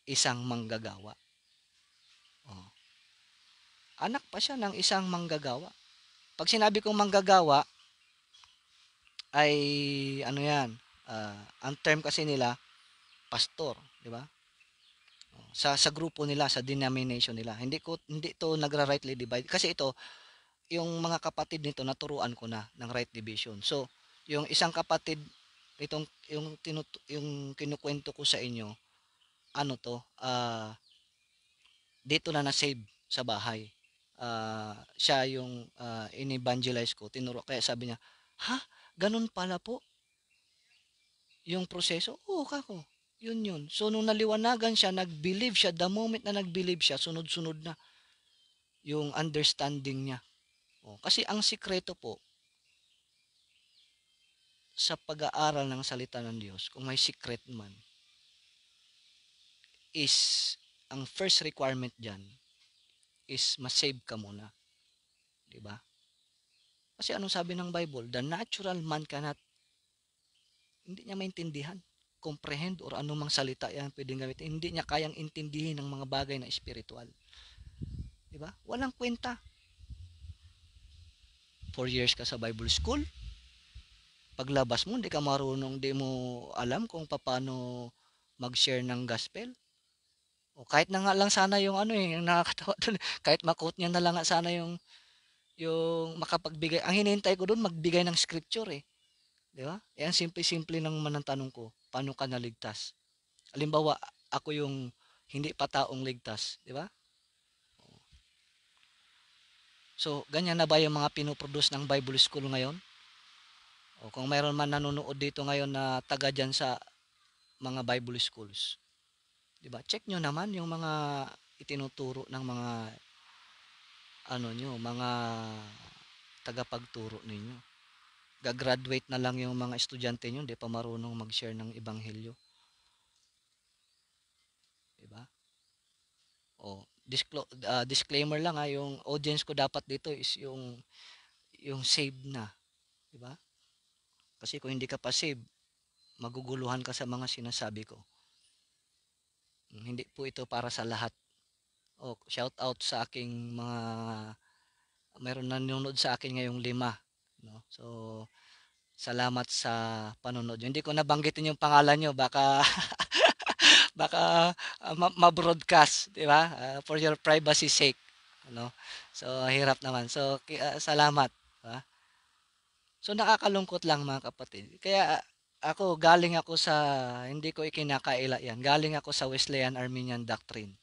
isang manggagawa. Oh. Anak pa siya ng isang manggagawa. Pag sinabi kong manggagawa, ay ano yan, ang term kasi nila, pastor, di ba? Sa grupo nila, sa denomination nila. Hindi to nagra-rightly divide. Kasi ito, yung mga kapatid nito, naturuan ko na ng right division. So, yung isang kapatid, yung kinukwento ko sa inyo, dito na na-save sa bahay. Siya yung in-evangelize ko, tinuro. Kaya sabi niya, ha? Ganun pala po yung proseso? Oo, kako. Yun. So, nung naliwanagan siya, nag-believe siya, the moment na nag-believe siya, sunod-sunod na yung understanding niya. Kasi ang sikreto po, sa pag-aaral ng salita ng Diyos, kung may secret man, is, ang first requirement dyan, is masave ka muna. Diba? Kasi anong sabi ng Bible? The natural man cannot, hindi niya maintindihan, comprehend, or anumang salita yan pwedeng gamitin. Hindi niya kayang intindihin ng mga bagay na espiritual. Diba? Walang kwenta. 4 years ka sa Bible school, paglabas mo, hindi ka marunong, hindi mo alam kung paano mag-share ng gospel. O kahit na nga lang sana yung yung nakakatawa doon, kahit makot niya na lang sana yung makapagbigay. Ang hinihintay ko doon, magbigay ng scripture . 'Di ba? Eh, ang simple-simple lang naman ng tanong ko, paano ka naligtas? Halimbawa, ako yung hindi pa taong ligtas, 'di ba? So, ganyan na ba yung mga pinoproduce ng Bible School ngayon? O kung mayroon man nanonood dito ngayon na taga diyan sa mga Bible schools, 'di ba? Check nyo naman yung mga itinuturo ng mga ano nyo, mga tagapagturo ninyo. Gagraduate na lang yung mga estudyante nyo, hindi pa marunong mag-share ng ebanghelyo, 'di ba? O disclaimer lang, yung audience ko dapat dito is yung saved na, 'di ba? Kasi kung hindi ka pa saved, maguguluhan ka sa mga sinasabi ko. Hindi po ito para sa lahat. Shout out sa aking mga meron nanonood sa akin ngayong 5, no? So, salamat sa panonood. Hindi ko nabanggitin yung pangalan nyo, baka baka ma-broadcast, 'di ba? For your privacy sake, ano? So, hirap naman. So, salamat, 'di ba? So, nakakalungkot lang mga kapatid. Kaya ako galing ako sa hindi ko ikinakaila 'yan. Galing ako sa Wesleyan Arminian doctrine,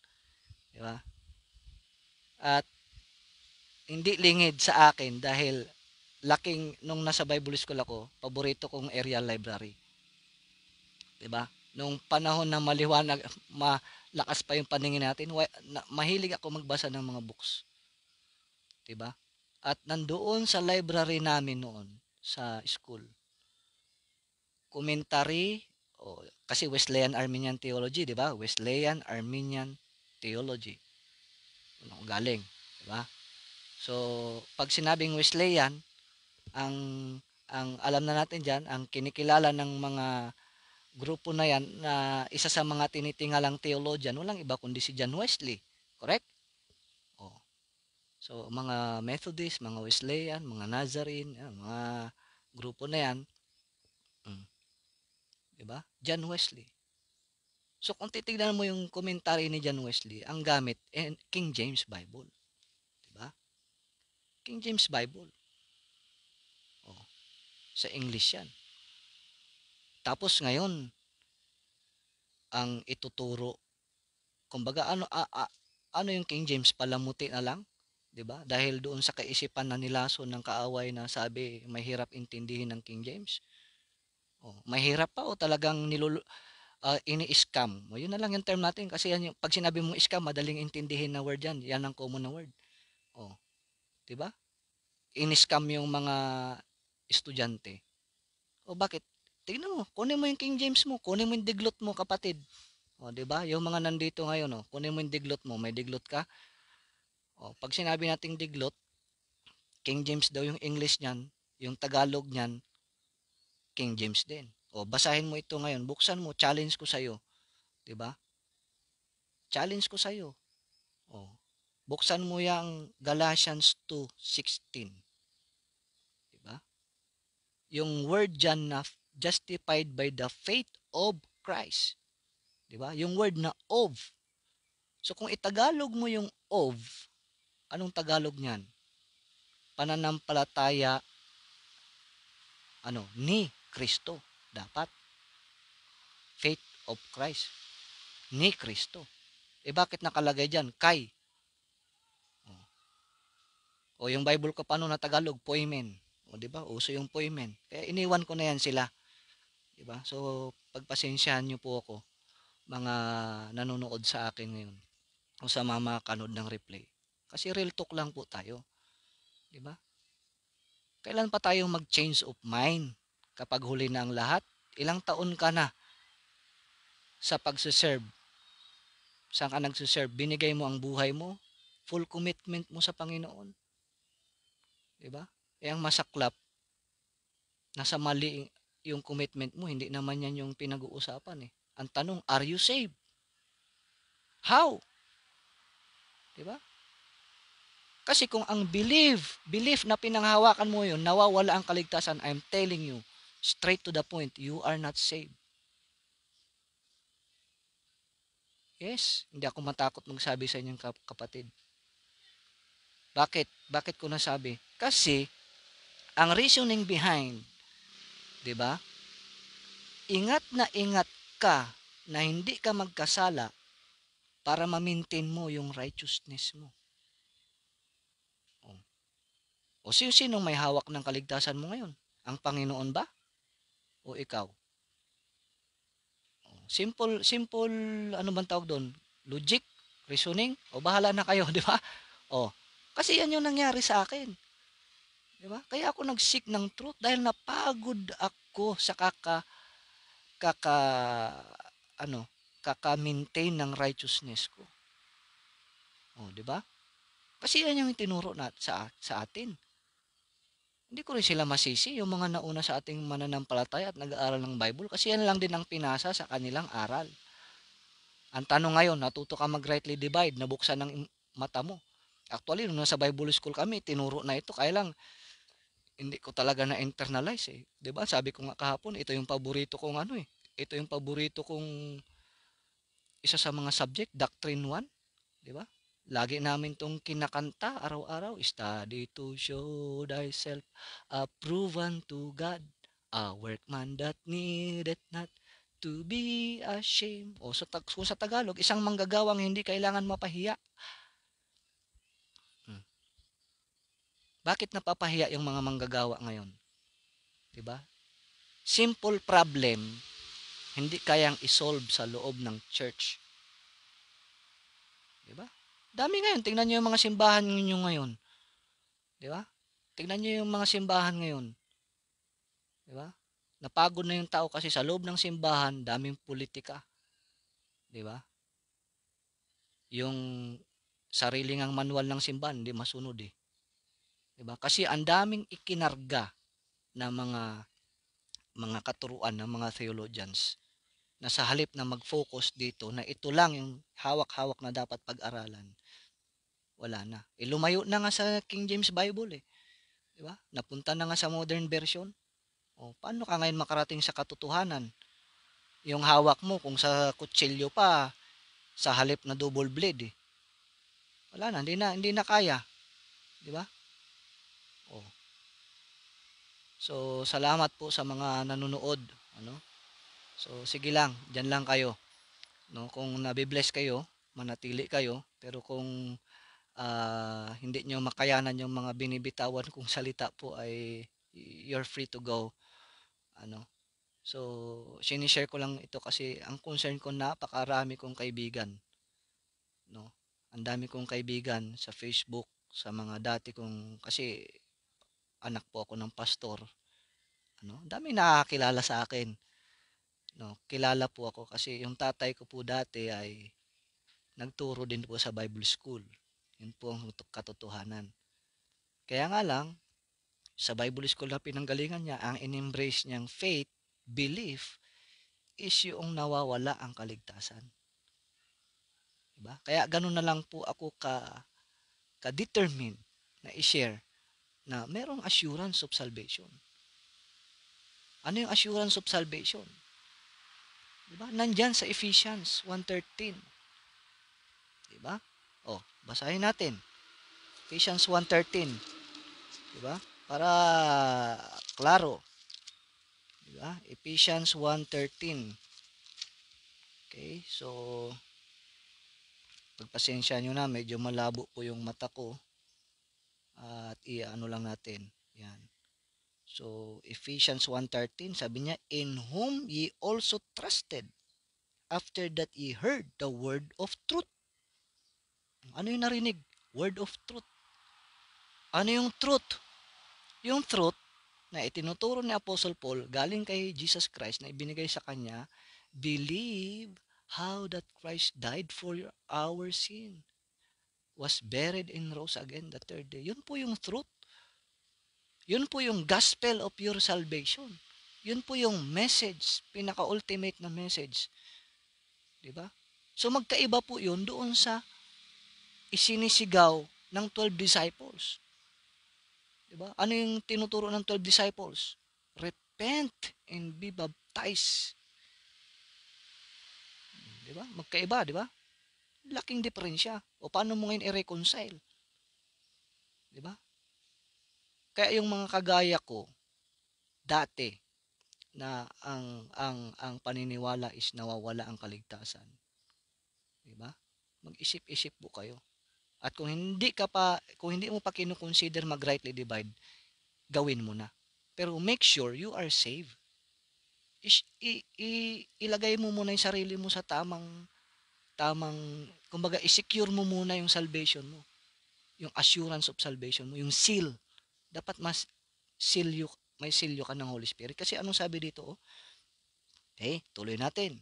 'di ba? At hindi lingid sa akin dahil laking nung nasa Bible school ako, paborito kong area library, 'di ba? Nung panahon na maliwanag, malakas pa yung paningin natin, mahilig ako magbasa ng mga books, 'di ba? At nandoon sa library namin noon sa school, commentary kasi Wesleyan Arminian Theology, 'di ba? Wesleyan Arminian Theology. Ano galing, 'di ba? So, pag sinabing Wesleyan, ang alam na natin diyan, ang kinikilala ng mga grupo na yan na isa sa mga tinitingalang theologian, walang iba kundi si John Wesley. Correct? Oh. So, mga Methodist, mga Wesleyan, mga Nazarene, yan, mga grupo na yan, mm, 'di ba? John Wesley. So, kung titignan mo yung commentary ni John Wesley, ang gamit King James Bible, 'di ba? King James Bible. Oh, sa English 'yan. Tapos ngayon, ang ituturo, kumbaga ano yung King James, palamuti na lang, 'di ba? Dahil doon sa kaisipan na nilason ng kaaway na sabi mahirap intindihin ng King James. Mahirap pa o talagang ini-scam. Yun na lang yung term natin kasi yan yung pag sinabi mong scam, madaling intindihin na word yan. Yan ang common na word. Oh, 'di ba? Ini-scam yung mga estudyante. Bakit? Tingnan mo, kunin mo yung King James mo, kunin mo yung diglot mo, kapatid. 'Di ba? Yung mga nandito ngayon, kunin mo yung diglot mo, may diglot ka. Pag sinabi nating diglot, King James daw yung English niyan, yung Tagalog niyan, King James din. Basahin mo ito ngayon, buksan mo, challenge ko sa iyo, 'di ba? Challenge ko sa iyo. Buksan mo yang Galatians 2:16, 'di ba? Yung word diyan na justified by the faith of Christ, 'di ba? Yung word na of. So kung itagalog mo yung of, anong Tagalog niyan? Pananampalataya ni Kristo. Dapat faith of Christ ni Kristo. Bakit nakalagay diyan? Kay. Yung Bible ko paano na Tagalog, poimen. 'Di ba? Uso yung poimen. Kaya iniwan ko na yan sila, 'di ba? So pagpasensyahan niyo po ako, mga nanonood sa akin ngayon o sa mga kanood ng replay. Kasi real talk lang po tayo, 'di ba? Kailan pa tayo mag-change of mind kapag huli na ang lahat? Ilang taon ka na sa pagse-serve? Saan ka nagse-serve? Binigay mo ang buhay mo, full commitment mo sa Panginoon, 'di ba? Ang masaklap, nasa mali yung commitment mo, hindi naman yan yung pinag-uusapan eh. Ang tanong, are you saved? How? 'Di ba? Kasi kung ang belief na pinanghawakan mo yun, nawawala ang kaligtasan, I'm telling you, straight to the point, you are not saved. Yes, hindi ako matakot magsabi sa inyong kapatid. Bakit? Bakit ko nasabi? Kasi, ang reasoning behind 'di ba? Ingat na ingat ka na hindi ka magkasala para ma-maintain mo yung righteousness mo. O, o sinong may hawak ng kaligtasan mo ngayon? Ang Panginoon ba? O ikaw? O, simple, ano bang tawag doon? Logic? Reasoning? O bahala na kayo, di ba? O, kasi yan yung nangyari sa akin. Di ba? Kaya ako nag-seek ng truth dahil napagod ako sa kaka ano, kaka-maintain ng righteousness ko. O, di ba? Kasi yan yung tinuro na sa atin. Hindi ko rin sila masisi, yung mga nauna sa ating mananampalataya at nag-aaral ng Bible, kasi yan lang din ang pinasa sa kanilang aral. Ang tanong ngayon, natuto ka mag-rightly divide, nabuksan ng mata mo. Actually, nung nasa Bible school kami, tinuro na ito, kaya lang, hindi ko talaga na-internalize eh. 'Di ba? Sabi ko nga kahapon, ito yung paborito kong ano eh. Ito yung paborito kong isa sa mga subject, Doctrine 1, 'di ba? Lagi namin tong kinakanta araw-araw, study to show thyself approved unto God, a workman that needeth not to be ashamed. O kung sa Tagalog, isang manggagawang hindi kailangan mapahiya. Hmm. Bakit napapahiya yung mga manggagawa ngayon? 'Di ba? Simple problem, hindi kayang isolve sa loob ng church. 'Di ba? Dami ngayon, tingnan niyo yung mga simbahan niyo ngayon. 'Di ba? Tingnan niyo yung mga simbahan ngayon. 'Di ba? Napagod na yung tao kasi sa loob ng simbahan, daming politika. 'Di ba? Yung sarili ngang manual ng simbahan, hindi masunod eh. 'Di ba? Kasi ang daming ikinarga na mga katuruan ng mga theologians na sa halip na mag-focus dito na ito lang yung hawak-hawak na dapat pag-aralan, wala na. Eh, lumayo na nga sa King James Bible eh. Di ba? Napunta na nga sa modern version. O, paano ka ngayon makarating sa katotohanan? Yung hawak mo, kung sa kutsilyo pa, sa halip na double blade eh. Wala na, hindi na kaya. Di ba? O. So, salamat po sa mga nanonood. Ano? So, sige lang, dyan lang kayo. No? Kung nabibless kayo, manatili kayo. Pero kung hindi nyo makayanan yung mga binibitawan kong salita po, ay you're free to go. Ano? So, sinishare ko lang ito kasi ang concern ko, napakarami kong kaibigan. No? Ang dami kong kaibigan sa Facebook, sa mga dati kong, kasi anak po ako ng pastor. Ano? Ang dami nakakilala sa akin. No? Kilala po ako kasi yung tatay ko po dati ay nagturo din po sa Bible School. Yun po ang katotohanan. Kaya nga lang, sa Bible School na pinanggalingan niya, ang in-embrace niyang faith, belief, is yung nawawala ang kaligtasan. Diba? Kaya ganun na lang po ako ka-determined na i-share na merong assurance of salvation. Ano yung assurance of salvation? Diba? Nandyan sa Ephesians 1:13. Diba? O, basahin natin. Ephesians 1:13. Diba? Para klaro. Diba? Ephesians 1:13. Okay, so pagpasensya nyo na, medyo malabo po yung mata ko. At i-ano lang natin. Yan. So, Ephesians 1:13, sabi niya, in whom ye also trusted, after that ye heard the word of truth. Ano yung narinig? Word of truth. Ano yung truth? Yung truth na itinuturo ni Apostle Paul galing kay Jesus Christ na ibinigay sa kanya, believe how that Christ died for our sin, was buried and rose again the third day. Yun po yung truth. Yun po yung gospel of your salvation. Yun po yung message, pinaka-ultimate na message. Diba? So magkaiba po yun doon sa isinisigaw ng 12 disciples. Diba? Ano yung tinuturo ng 12 disciples? Repent and be baptized. Diba? Magkaiba, diba? Laking diferensya. O paano mo ngayon i-reconcile? Diba? Kaya yung mga kagaya ko, dati, na ang paniniwala is nawawala ang kaligtasan. 'Di ba? Mag-isip-isip po kayo. At kung hindi mo pa kino-consider mag-rightly divide, gawin mo na. Pero make sure you are saved. Ilagay mo muna yung sarili mo sa tamang kumbaga i-secure mo muna yung salvation mo, yung assurance of salvation mo, yung seal. Dapat may seal ka ng Holy Spirit. Kasi anong sabi dito? Oh? Okay, tuloy natin.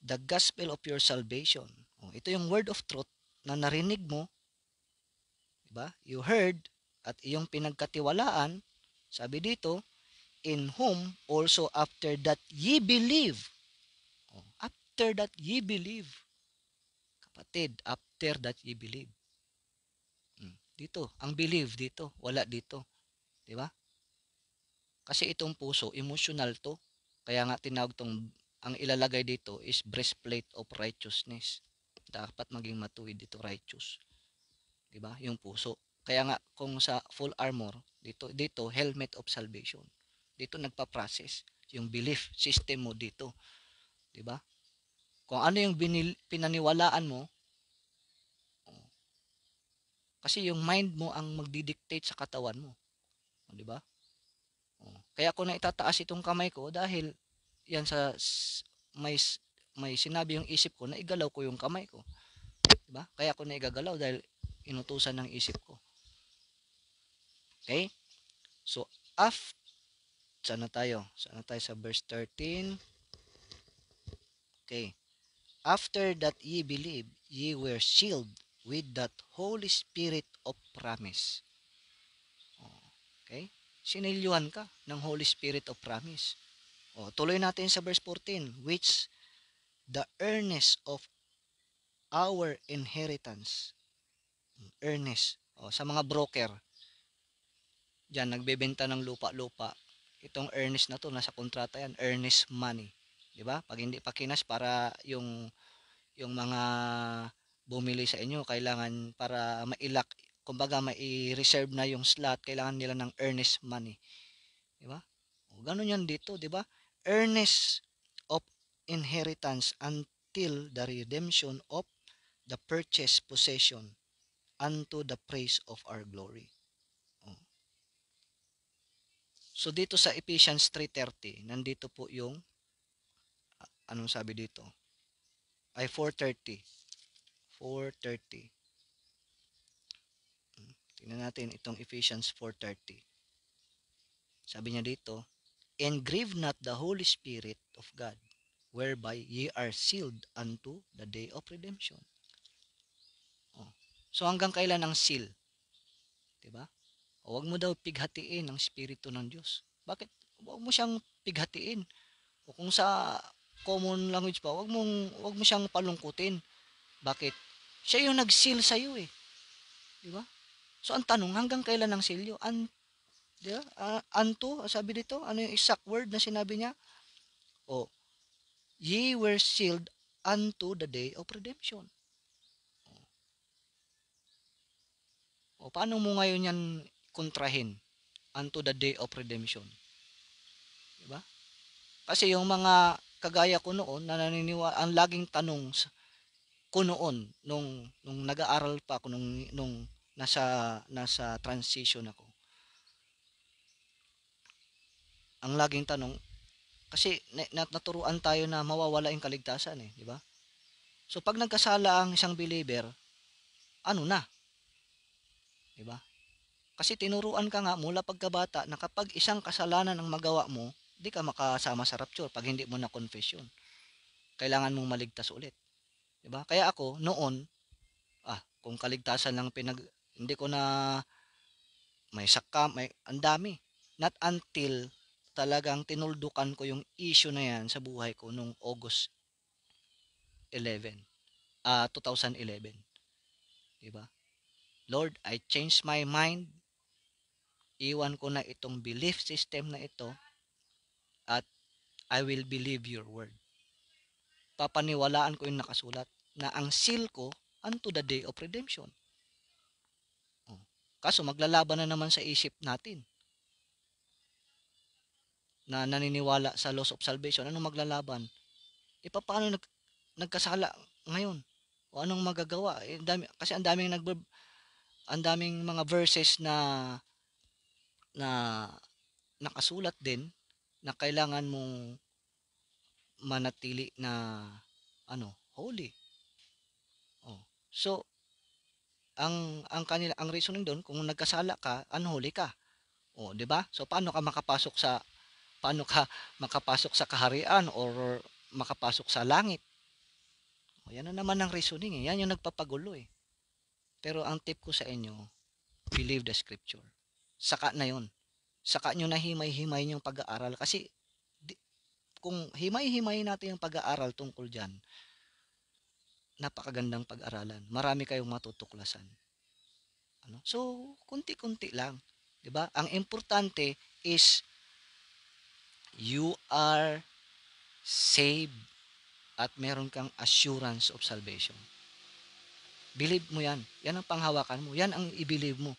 The gospel of your salvation. Oh, ito yung word of truth na narinig mo, diba? You heard at iyong pinagkatiwalaan. Sabi dito, in whom also after that ye believe. Oh, after that ye believe. Kapatid, after that ye believe. Dito, ang believe dito, wala dito. 'Di ba? Kasi itong puso, emotional to. Kaya nga tinawag tong ang ilalagay dito is breastplate of righteousness. Dapat maging matuwid dito righteous. 'Di ba? Yung puso. Kaya nga kung sa full armor, dito helmet of salvation. Dito nagpa-process yung belief system mo dito, 'di ba? Kung ano yung pinaniwalaan mo, oh, kasi yung mind mo ang magdidictate sa katawan mo, 'di ba? Oh, kaya ko na itataas itong kamay ko dahil yan may may sinabi yung isip ko na igalaw ko yung kamay ko, 'di ba? Kaya ko na igagalaw dahil inutusan ng isip ko. Okay? So, saan na tayo? Saan na tayo sa verse 13? Okay. After that ye believe, ye were sealed with that Holy Spirit of promise. Okay? Sinilyuhan ka ng Holy Spirit of promise. O, tuloy natin sa verse 14, which the earnest of our inheritance. Earnest. O, sa mga broker, dyan, nagbebenta ng lupa-lupa. Itong earnest na to, nasa kontrata yan, earnest money. Diba? Pag hindi pa kinas para yung mga bumili sa inyo, kailangan para mailak, kumbaga mai-reserve na yung slot, kailangan nila ng earnest money. Diba? O, ganun yan dito, diba? Earnest of inheritance until the redemption of the purchased possession unto the praise of our glory. O. So dito sa Ephesians 3:30, nandito po yung anong sabi dito? Ay 4:30. 4:30. Tingnan natin itong Ephesians 4:30. Sabi niya dito, and grieve not the Holy Spirit of God, whereby ye are sealed unto the day of redemption. Oh. So hanggang kailan ang seal? 'Di ba? O wag mo daw pighatiin ang Espiritu ng Diyos. Bakit? Wag mo siyang pighatiin. O kung sa common language pa, wag mo siyang palungkutin. Bakit? Siya yung nag-seal sa iyo eh. 'Di ba? So ang tanong, hanggang kailan ang seal? Di ba? Unto, sabi dito, ano yung exact word na sinabi niya? O, ye were sealed unto the day of redemption. O, paano mo ngayon yan kontrahin? Unto the day of redemption. Diba? Kasi yung mga kagaya ko noon, na naniniwala, ang laging tanong ko noon, nung nag-aaral pa ako, nung nasa transition ako, ang laging tanong, kasi naturuan tayo na mawawala yung kaligtasan eh, di ba? So pag nagkasala ang isang believer, ano na? 'Di ba? Kasi tinuruan ka nga mula pagkabata na kapag isang kasalanan ang magawa mo, di ka makasama sa rapture pag hindi mo na confess yun. Kailangan mong maligtas ulit. 'Di ba? Kaya ako noon, kung kaligtasan lang hindi ko na may ang dami. Not until talagang tinuldukan ko yung issue na yan sa buhay ko nung August 2011. 'Di ba? Lord, I changed my mind. Iwan ko na itong belief system na ito at I will believe your word. Papaniwalaan ko yung nakasulat na ang seal ko unto the day of redemption. Oh. Kaso maglalaban na naman sa isip natin. na naniniwala sa laws of salvation, anong maglalaban? E paano nagkasala ngayon? O anong magagawa? Eh, kasi ang daming mga verses na nakasulat din na kailangan mong manatili na holy. Oh. So, ang reasoning doon, kung nagkasala ka, unholy ka. Oh, 'di ba? So paano ka makapasok sa kaharian or makapasok sa langit? O, yan na naman ang reasoning eh. Yan yung nagpapagulo eh. Pero ang tip ko sa inyo, believe the scripture. Saka na yun. Saka nyo na himay-himay yung pag-aaral. Kasi kung himay-himay natin yung pag-aaral tungkol dyan, napakagandang pag-aralan. Marami kayong matutuklasan. So, kunti-kunti lang. 'Di ba? Ang importante is you are saved at meron kang assurance of salvation. Believe mo yan. Yan ang panghawakan mo. Yan ang i-believe mo.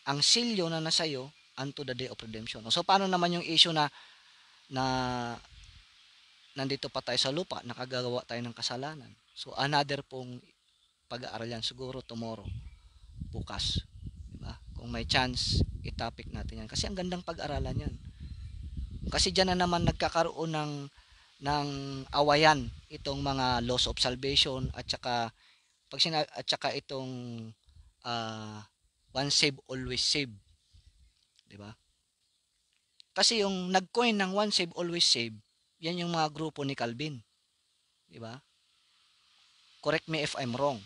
Ang silyo na nasa iyo unto the day of redemption. So, paano naman yung issue na nandito pa tayo sa lupa, nakagagawa tayo ng kasalanan? So, another pong pag-aaral yan. Siguro tomorrow, bukas. Diba? Kung may chance, i-topic natin yan. Kasi ang gandang pag-aralan yan. Kasi dyan na naman nagkakaroon ng awayan itong mga laws of salvation at saka itong once save always save, 'di ba? Kasi yung nag-coin ng once save always save, yan yung mga grupo ni Calvin, 'di ba? Correct me if I'm wrong.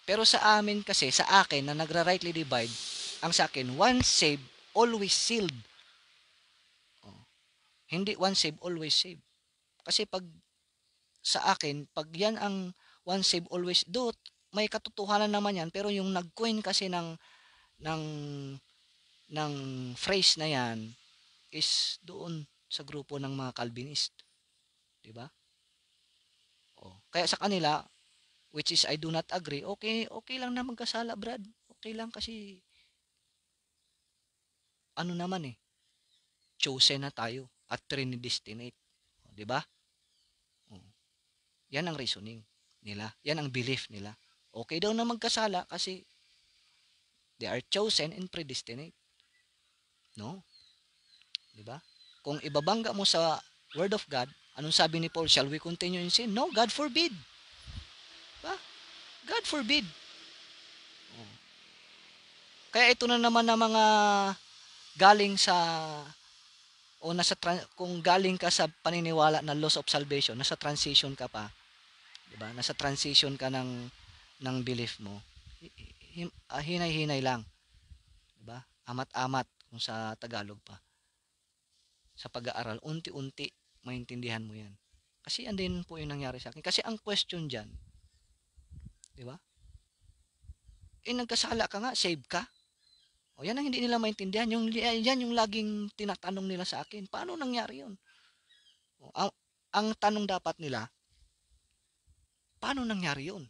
Pero sa amin kasi, sa akin na nagra-rightly divide, ang sa akin once save always sealed. Oh. Hindi once save always save. Kasi sa akin, pag yan ang once save always do, may katotohanan naman yan, pero yung nag-coin kasi ng ng phrase na yan is doon sa grupo ng mga Calvinist, 'di ba? Oh. Kaya sa kanila, which is I do not agree, okay lang na magkasala, Brad. Okay lang kasi naman eh, chosen na tayo at predestinate, 'di ba? Oh. Yan ang reasoning nila. Yan ang belief nila. Okay daw na magkasala kasi they are chosen and predestinate. No? 'Di ba? Kung ibabangga mo sa Word of God, anong sabi ni Paul? Shall we continue in sin? No, God forbid. Diba? God forbid. Oh. Kaya ito na naman na mga galing sa kung galing ka sa paniniwala na loss of salvation, nasa transition ka pa, 'di ba? Nasa transition ka ng belief mo. Hinay-hinay lang, 'di ba? Amat-amat kung sa Tagalog pa. Sa pag-aaral, unti-unti maintindihan mo 'yan. Kasi yan din po 'yung nangyari sa akin. Kasi ang question diyan, 'di ba? Nagkasala ka nga, save ka. O yan ang hindi nila maintindihan. Yan yung laging tinatanong nila sa akin. Paano nangyari yun? O, ang tanong dapat nila, paano nangyari yun?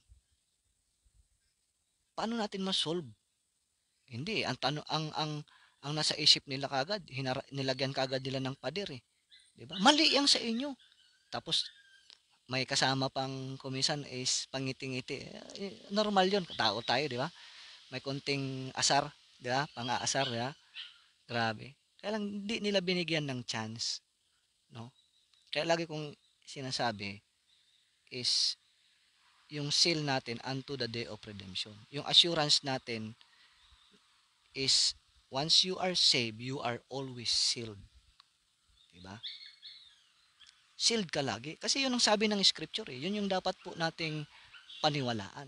Paano natin ma-solve? Hindi, ang nasa isip nila kagad, nilagyan kagad nila ng pader eh. 'Di ba? Mali yang sa inyo. Tapos may kasama pang kumisan is pangiti-ngiti. Normal 'yon, tao tayo, 'di ba? May konting asar, 'di ba? Pang-aasar, 'di ba? Grabe. Kaya lang hindi nila binigyan ng chance, no? Kaya lagi kong sinasabi is yung seal natin unto the day of redemption. Yung assurance natin is once you are saved, you are always sealed. Diba? Sealed ka lagi. Kasi yun ang sabi ng scripture eh. Yun yung dapat po nating paniwalaan.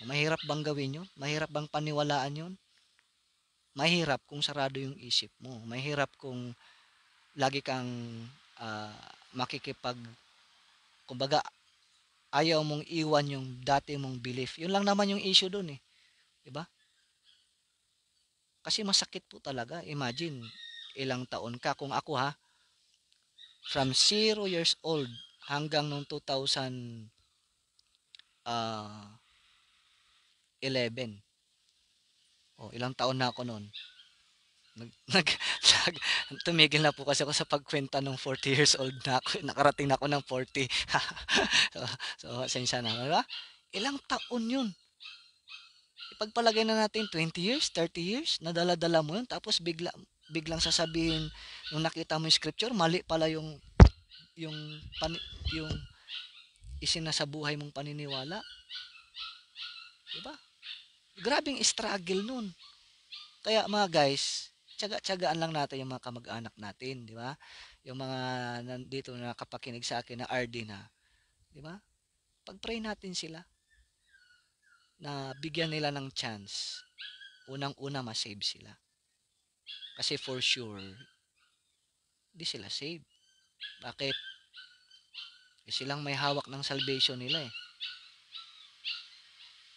Mahirap bang gawin yun? Mahirap bang paniwalaan yun? Mahirap kung sarado yung isip mo. Mahirap kung lagi kang uh, makikipag, kumbaga, ayaw mong iwan yung dati mong belief. Yun lang naman yung issue dun eh. Diba? Kasi masakit po talaga. Imagine, ilang taon ka. Kung ako ha, from 0 years old hanggang nung 2011. O, ilang taon na ako noon. nag, tumigil na po kasi ako sa pagkwenta nung 40 years old na ako. Nakarating na ako ng 40. so, sensya na, diba? Ilang taon yun? Ipagpalagay na natin 20 years, 30 years, nadala-dala mo yun, tapos biglang sasabihin, nung nakita mo yung scripture, mali pala yung, yung isinasabuhay mong paniniwala. Diba? Grabing struggle nun. Kaya mga guys, tiyaga-tiyagaan lang natin yung mga kamag-anak natin, di ba? Yung mga nandito na nakapakinig sa akin na RD na, di ba? Pag-pray natin sila na bigyan nila ng chance. Unang-una ma-save sila. Kasi for sure, di sila save. Bakit? Eh, silang may hawak ng salvation nila eh.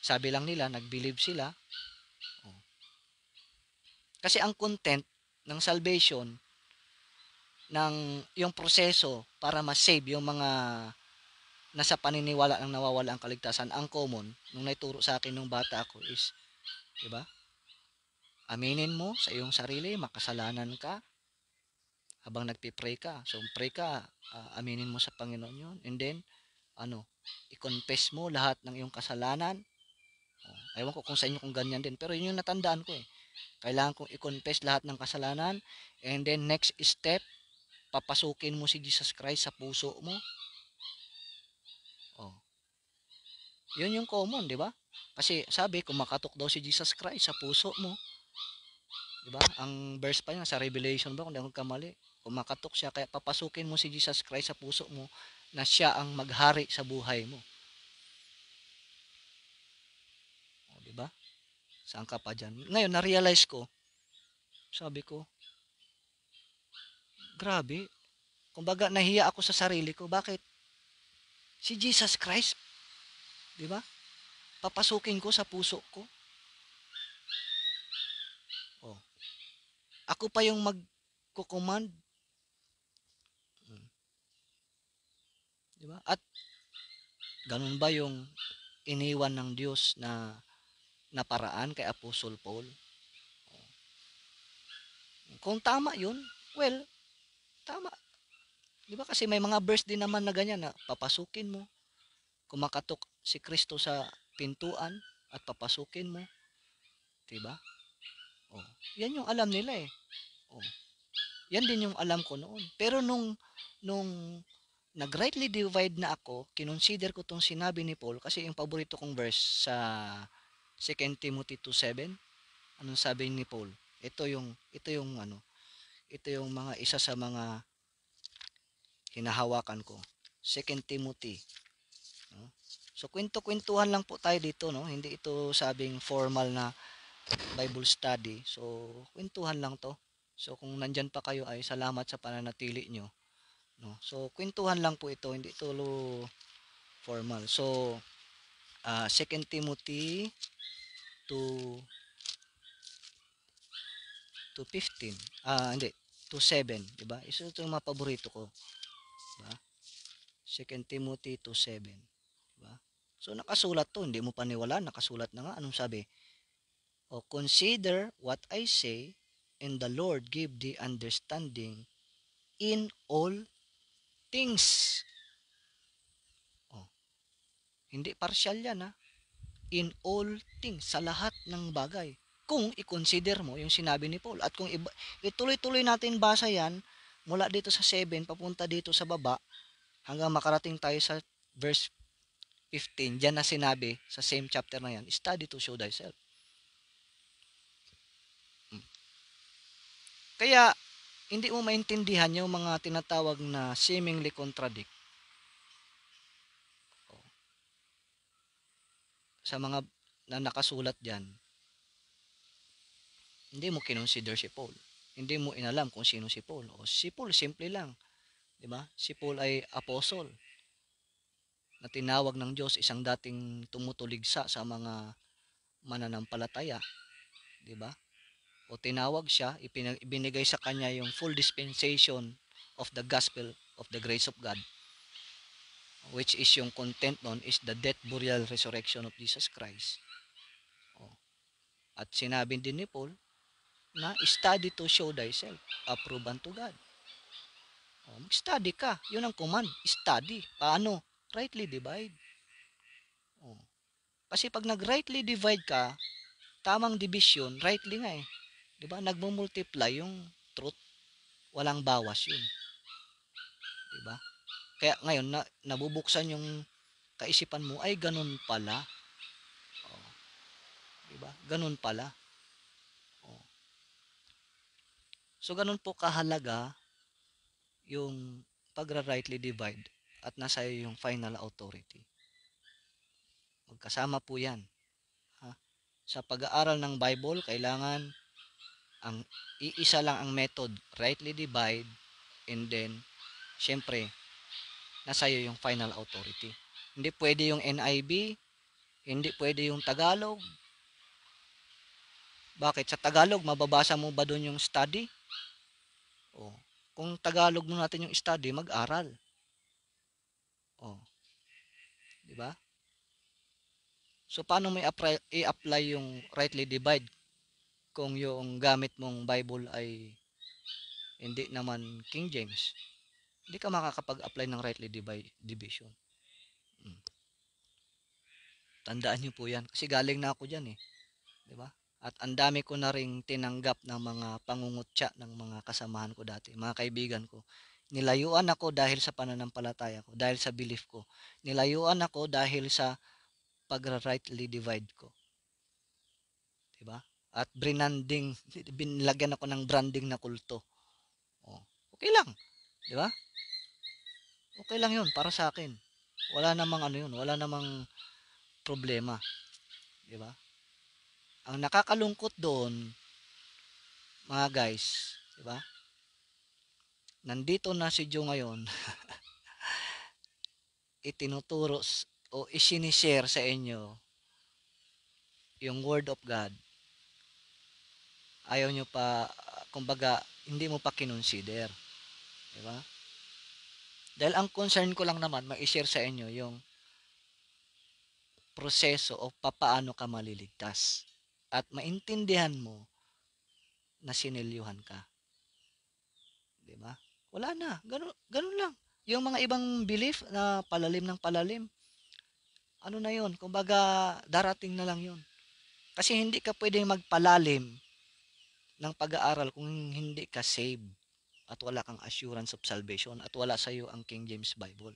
Sabi lang nila, nag-believe sila. Oh. Kasi ang content ng salvation, ng yung proseso para ma-save yung mga nasa paniniwala ng nawawala ang kaligtasan, ang common nung naituro sa akin nung bata ako is, 'di ba? Aminin mo sa iyong sarili, makasalanan ka habang nagpi-pray ka. So pray ka, aminin mo sa Panginoon 'yon. And then i-confess mo lahat ng iyong kasalanan. Ewan ko kung sa inyo kung ganyan din, pero yun yung natandaan ko eh. Kailangan kong i-confess lahat ng kasalanan, and then next step, papasukin mo si Jesus Christ sa puso mo. Oh, yun yung common, di ba? Kasi sabi, kumakatok daw si Jesus Christ sa puso mo. Di ba? Ang verse pa niya sa Revelation ba, kung di ako kamali, kumakatok siya, kaya papasukin mo si Jesus Christ sa puso mo na siya ang maghari sa buhay mo. O, di ba? Saan ka pa dyan? Ngayon, na-realize ko, sabi ko, grabe, kumbaga nahiya ako sa sarili ko. Bakit? Si Jesus Christ, di ba? Papasukin ko sa puso ko. Oh, ako pa yung magko-command, di ba? At ganun ba yung iniwan ng Diyos na paraan kay Apostle Paul? Kung tama yun, well, tama. Di ba? Kasi may mga verse din naman na ganyan na papasukin mo. Kumakatok si Kristo sa pintuan at papasukin mo. Di ba? Oh, yan yung alam nila eh. Oh, yan din yung alam ko noon. Pero nung nag-rightly divide na ako, kinonsider ko tong sinabi ni Paul kasi yung paborito kong verse sa 2 Timothy 2:7. Anong sabi ni Paul? Ito yung mga isa sa mga hinahawakan ko. 2 Timothy, no? So kwento-kwentuhan lang po tayo dito, no? Hindi ito sabing formal na Bible study. So kwentuhan lang 'to. So kung nandyan pa kayo ay salamat sa pananatili nyo, no? So kwentuhan lang po ito, hindi ito formal. So 2 Timothy 2 2:15. Hindi, 2:7, 'di ba? Isa ito yung mga paborito ko, 'di ba? 2 Timothy 2:7, 'di ba? So nakasulat 'to, hindi mo paniwalaan, nakasulat na nga. Anong sabi? O consider what I say, and the Lord give thee understanding in all things. Oh, hindi partial 'yan ha. In all things, sa lahat ng bagay. Kung i-consider mo yung sinabi ni Paul, at kung ituloy-tuloy natin basa yan mula dito sa 7 papunta dito sa baba hanggang makarating tayo sa verse 15, diyan na sinabi sa same chapter na yan, study to show thyself. Kaya hindi mo maintindihan yung mga tinatawag na seemingly contradict sa mga na nakasulat diyan. Hindi mo kinonsider si Paul. Hindi mo inalam kung sino si Paul. O si Paul simple lang, 'di ba? Si Paul ay apostle na tinawag ng Diyos, isang dating tumutuligsa sa mga mananampalataya, 'di ba? O tinawag siya, ibinigay sa kanya yung full dispensation of the gospel of the grace of God, which is yung content nun is the death, burial, resurrection of Jesus Christ. O, at sinabi din ni Paul, na study to show thyself approved unto God. Mag-study ka. Yun ang command. Study. Paano? Rightly divide. O, kasi pag nag-rightly divide ka, tamang division, rightly nga eh. 'Di ba? Nagmo-multiply yung truth. Walang bawas yun. 'Di ba? Kaya ngayon nabubuksan yung kaisipan mo ay ganun pala. Oh, 'di ba? Ganun pala. Oh. So ganun po kahalaga yung pagra-rightly divide at nasa iyo yung final authority. Magkasama po 'yan. Ha? Sa pag-aaral ng Bible, kailangan ang iisa lang ang method, rightly divide, and then syempre nasa iyo yung final authority. Hindi pwede yung NIV, hindi pwede yung Tagalog. Bakit? Sa Tagalog, mababasa mo ba doon yung study? O, kung Tagalog mo natin yung study, mag-aral. O, di ba? So, paano may i-apply yung rightly divide kung yung gamit mong Bible ay hindi naman King James? Hindi ka makakapag-apply ng rightly division. Tandaan niyo po yan. Kasi galing na ako dyan eh. Di ba? At ang dami ko na ring tinanggap ng mga pangungutya ng mga kasamahan ko dati, mga kaibigan ko. Nilayuan ako dahil sa pananampalataya ko, dahil sa belief ko. Nilayuan ako dahil sa pagra-rightly divide ko. Diba? At branding, binlagyan ako ng branding na kulto. Oh, okay lang. Diba? Okay lang yun para sa akin. Wala namang ano yun, wala namang problema. Diba? Ang nakakalungkot doon, mga guys, diba? Nandito na si Joe ngayon, itinuturo o isinishare sa inyo yung Word of God. Ayaw nyo pa, kumbaga, hindi mo pa kinonsider. Diba? Dahil ang concern ko lang naman, ma-share sa inyo yung proseso o papaano ka maliligtas. At maintindihan mo na sinilyuhan ka. Diba? Wala na. Ganun lang. Yung mga ibang belief na palalim ng palalim, ano na yun? Kumbaga, darating na lang yun. Kasi hindi ka pwedeng magpalalim ng pag-aaral kung hindi ka saved at wala kang assurance of salvation at wala sa iyo ang King James Bible.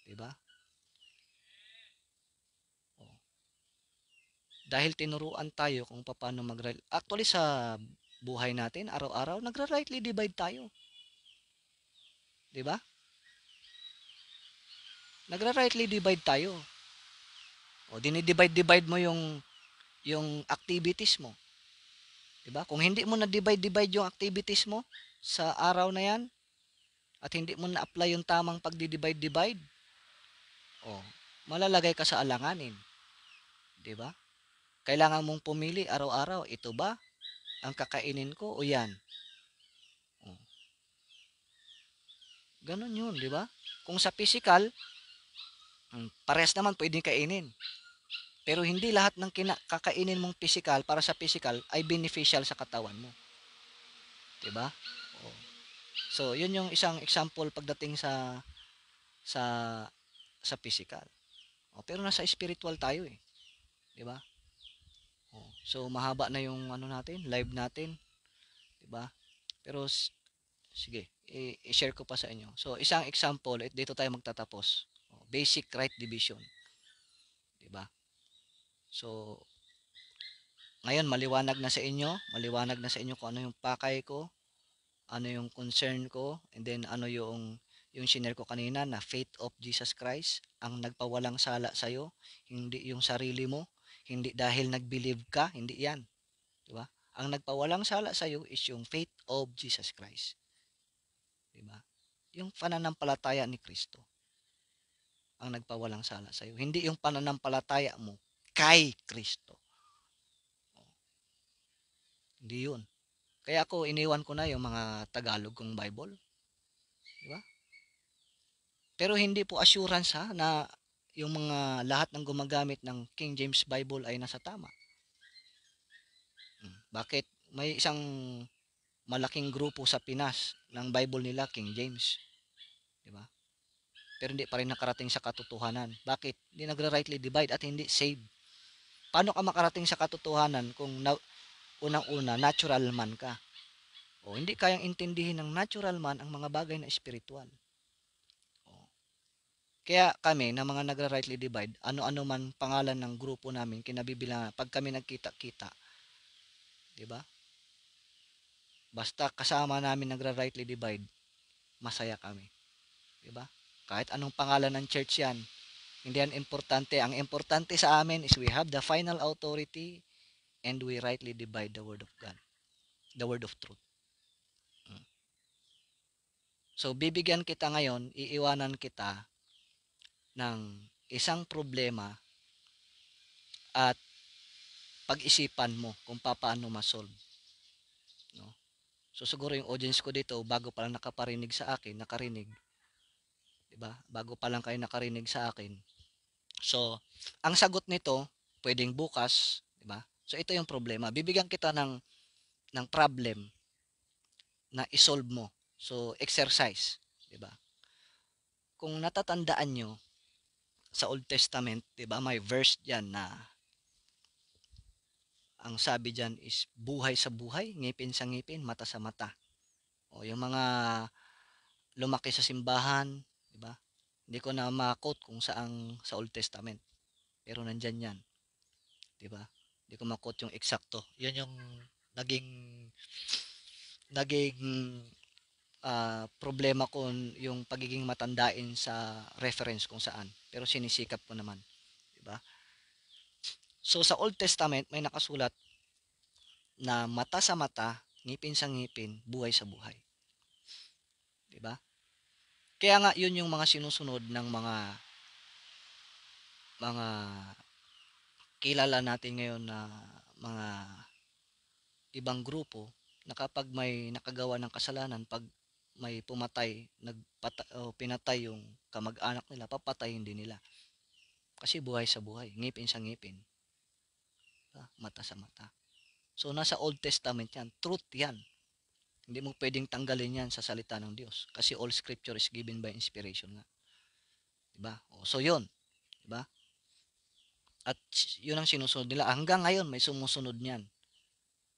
'Di ba? Oh. Dahil tinuruan tayo kung paano actually sa buhay natin, araw-araw nagra-rightly divide tayo. 'Di ba? Nagra-rightly divide tayo. O dinidivide-divide mo yung activities mo. 'Di ba? Kung hindi mo na divide yung activities mo sa araw na 'yan at hindi mo na apply yung tamang pagdi-divide, oh, malalagay ka sa alanganin. 'Di ba? Kailangan mong pumili araw-araw, ito ba ang kakainin ko o 'yan? Oh, ganun 'yun, 'di ba? Kung sa physical, parehas naman pwedeng kainin. Pero hindi lahat ng kakainin mong physical para sa physical ay beneficial sa katawan mo. 'Di ba? Oh. So, 'yun yung isang example pagdating sa sa physical. Oh, pero nasa spiritual tayo eh, 'di ba? Oh, so mahaba na yung ano natin, live natin, 'di ba? Pero sige, i-share ko pa sa inyo. So, isang example, dito tayo magtatapos. Oh, basic right division, 'di ba? So, ngayon maliwanag na sa inyo kung ano yung pakay ko, ano yung concern ko, and then ano yung shinare ko kanina na faith of Jesus Christ ang nagpawalang sala sa iyo, hindi yung sarili mo, hindi dahil nag-believe ka, hindi 'yan, 'di ba? Ang nagpawalang sala sa iyo is yung faith of Jesus Christ, 'di ba? Yung pananampalataya ni Kristo ang nagpawalang sala sa iyo, hindi yung pananampalataya mo kay Kristo. Hindi 'yun. Kaya ako iniwan ko na yung mga Tagalog kong Bible, 'di ba? Pero hindi po assurance ha na yung mga lahat ng gumagamit ng King James Bible ay nasa tama. Bakit? may isang malaking grupo sa Pinas ng Bible nila King James, di ba? Pero hindi pa rin nakarating sa katotohanan. Bakit? Hindi nagra-rightly divide at hindi save. Paano ka makarating sa katotohanan kung unang-una natural man ka? O hindi kayang intindihin ng natural man ang mga bagay na spiritual. O, kaya kami na mga nagra-rightly divide, ano-ano man pangalan ng grupo namin, kinabibilangan, pag kami nagkita-kita, di ba? Basta kasama namin nagra-rightly divide, masaya kami. Diba? Kahit anong pangalan ng church yan, hindi yan importante. Ang importante sa amin is we have the final authority and we rightly divide the word of God, the word of truth. So, bibigyan kita ngayon, iiwanan kita ng isang problema at pag-isipan mo kung paano ma-solve. No? So, siguro yung audience ko dito, bago pa lang nakarinig, diba? Bago pa lang kayo nakarinig sa akin. So, ang sagot nito, pwedeng bukas, di ba? So, ito yung problema. Bibigyan kita ng problem na isolve mo. So, exercise, di ba? Kung natatandaan nyo, sa Old Testament, di ba, may verse diyan na ang sabi diyan is buhay sa buhay, ngipin sa ngipin, mata sa mata. O, yung mga lumaki sa simbahan, di ba? Hindi ko na ma-quote kung saang sa Old Testament. Pero nandyan yan. Di ba? Hindi ko ma-quote yung eksakto. Yun yung naging naging problema ko yung pagiging matandain sa reference kung saan. Pero sinisikap ko naman, 'di ba? So sa Old Testament may nakasulat na mata sa mata, ngipin sa ngipin, buhay sa buhay. 'Di ba? Kaya nga 'yun yung mga sinusunod ng mga kilala natin ngayon na mga ibang grupo na kapag may nakagawa ng kasalanan, pag may pumatay, pinatay yung kamag-anak nila, papatayin din nila. Kasi buhay sa buhay, ngipin sa ngipin, mata sa mata. So nasa Old Testament yan, truth yan. Hindi mo pwedeng tanggalin yan sa salita ng Diyos. Kasi all scripture is given by inspiration nga. Diba? So yun. Diba? At yun ang sinusunod nila. Hanggang ngayon, may sumusunod niyan.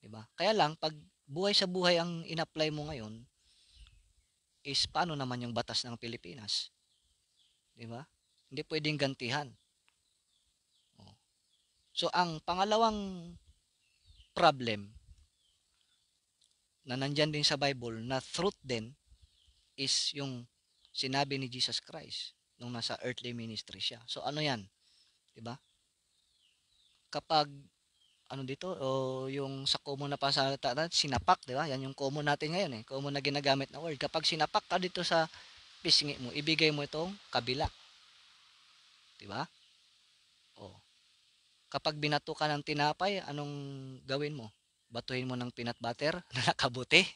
Diba? Kaya lang, pag buhay sa buhay ang in-apply mo ngayon, is paano naman yung batas ng Pilipinas? Diba? Hindi pwedeng gantihan. So, ang pangalawang problem na nandyan din sa Bible na truth din is yung sinabi ni Jesus Christ nung nasa earthly ministry siya. So, ano yan? Diba? Kapag ano dito, yung sa common na pasalita natin, sinapak, di ba? Yan yung common natin ngayon eh. Common na ginagamit na word. Kapag sinapak ka dito sa pisngi mo, ibigay mo itong kabila. Di ba? Oh. Kapag binato ka ng tinapay, anong gawin mo? Batuhin mo ng peanut butter na nakabuti.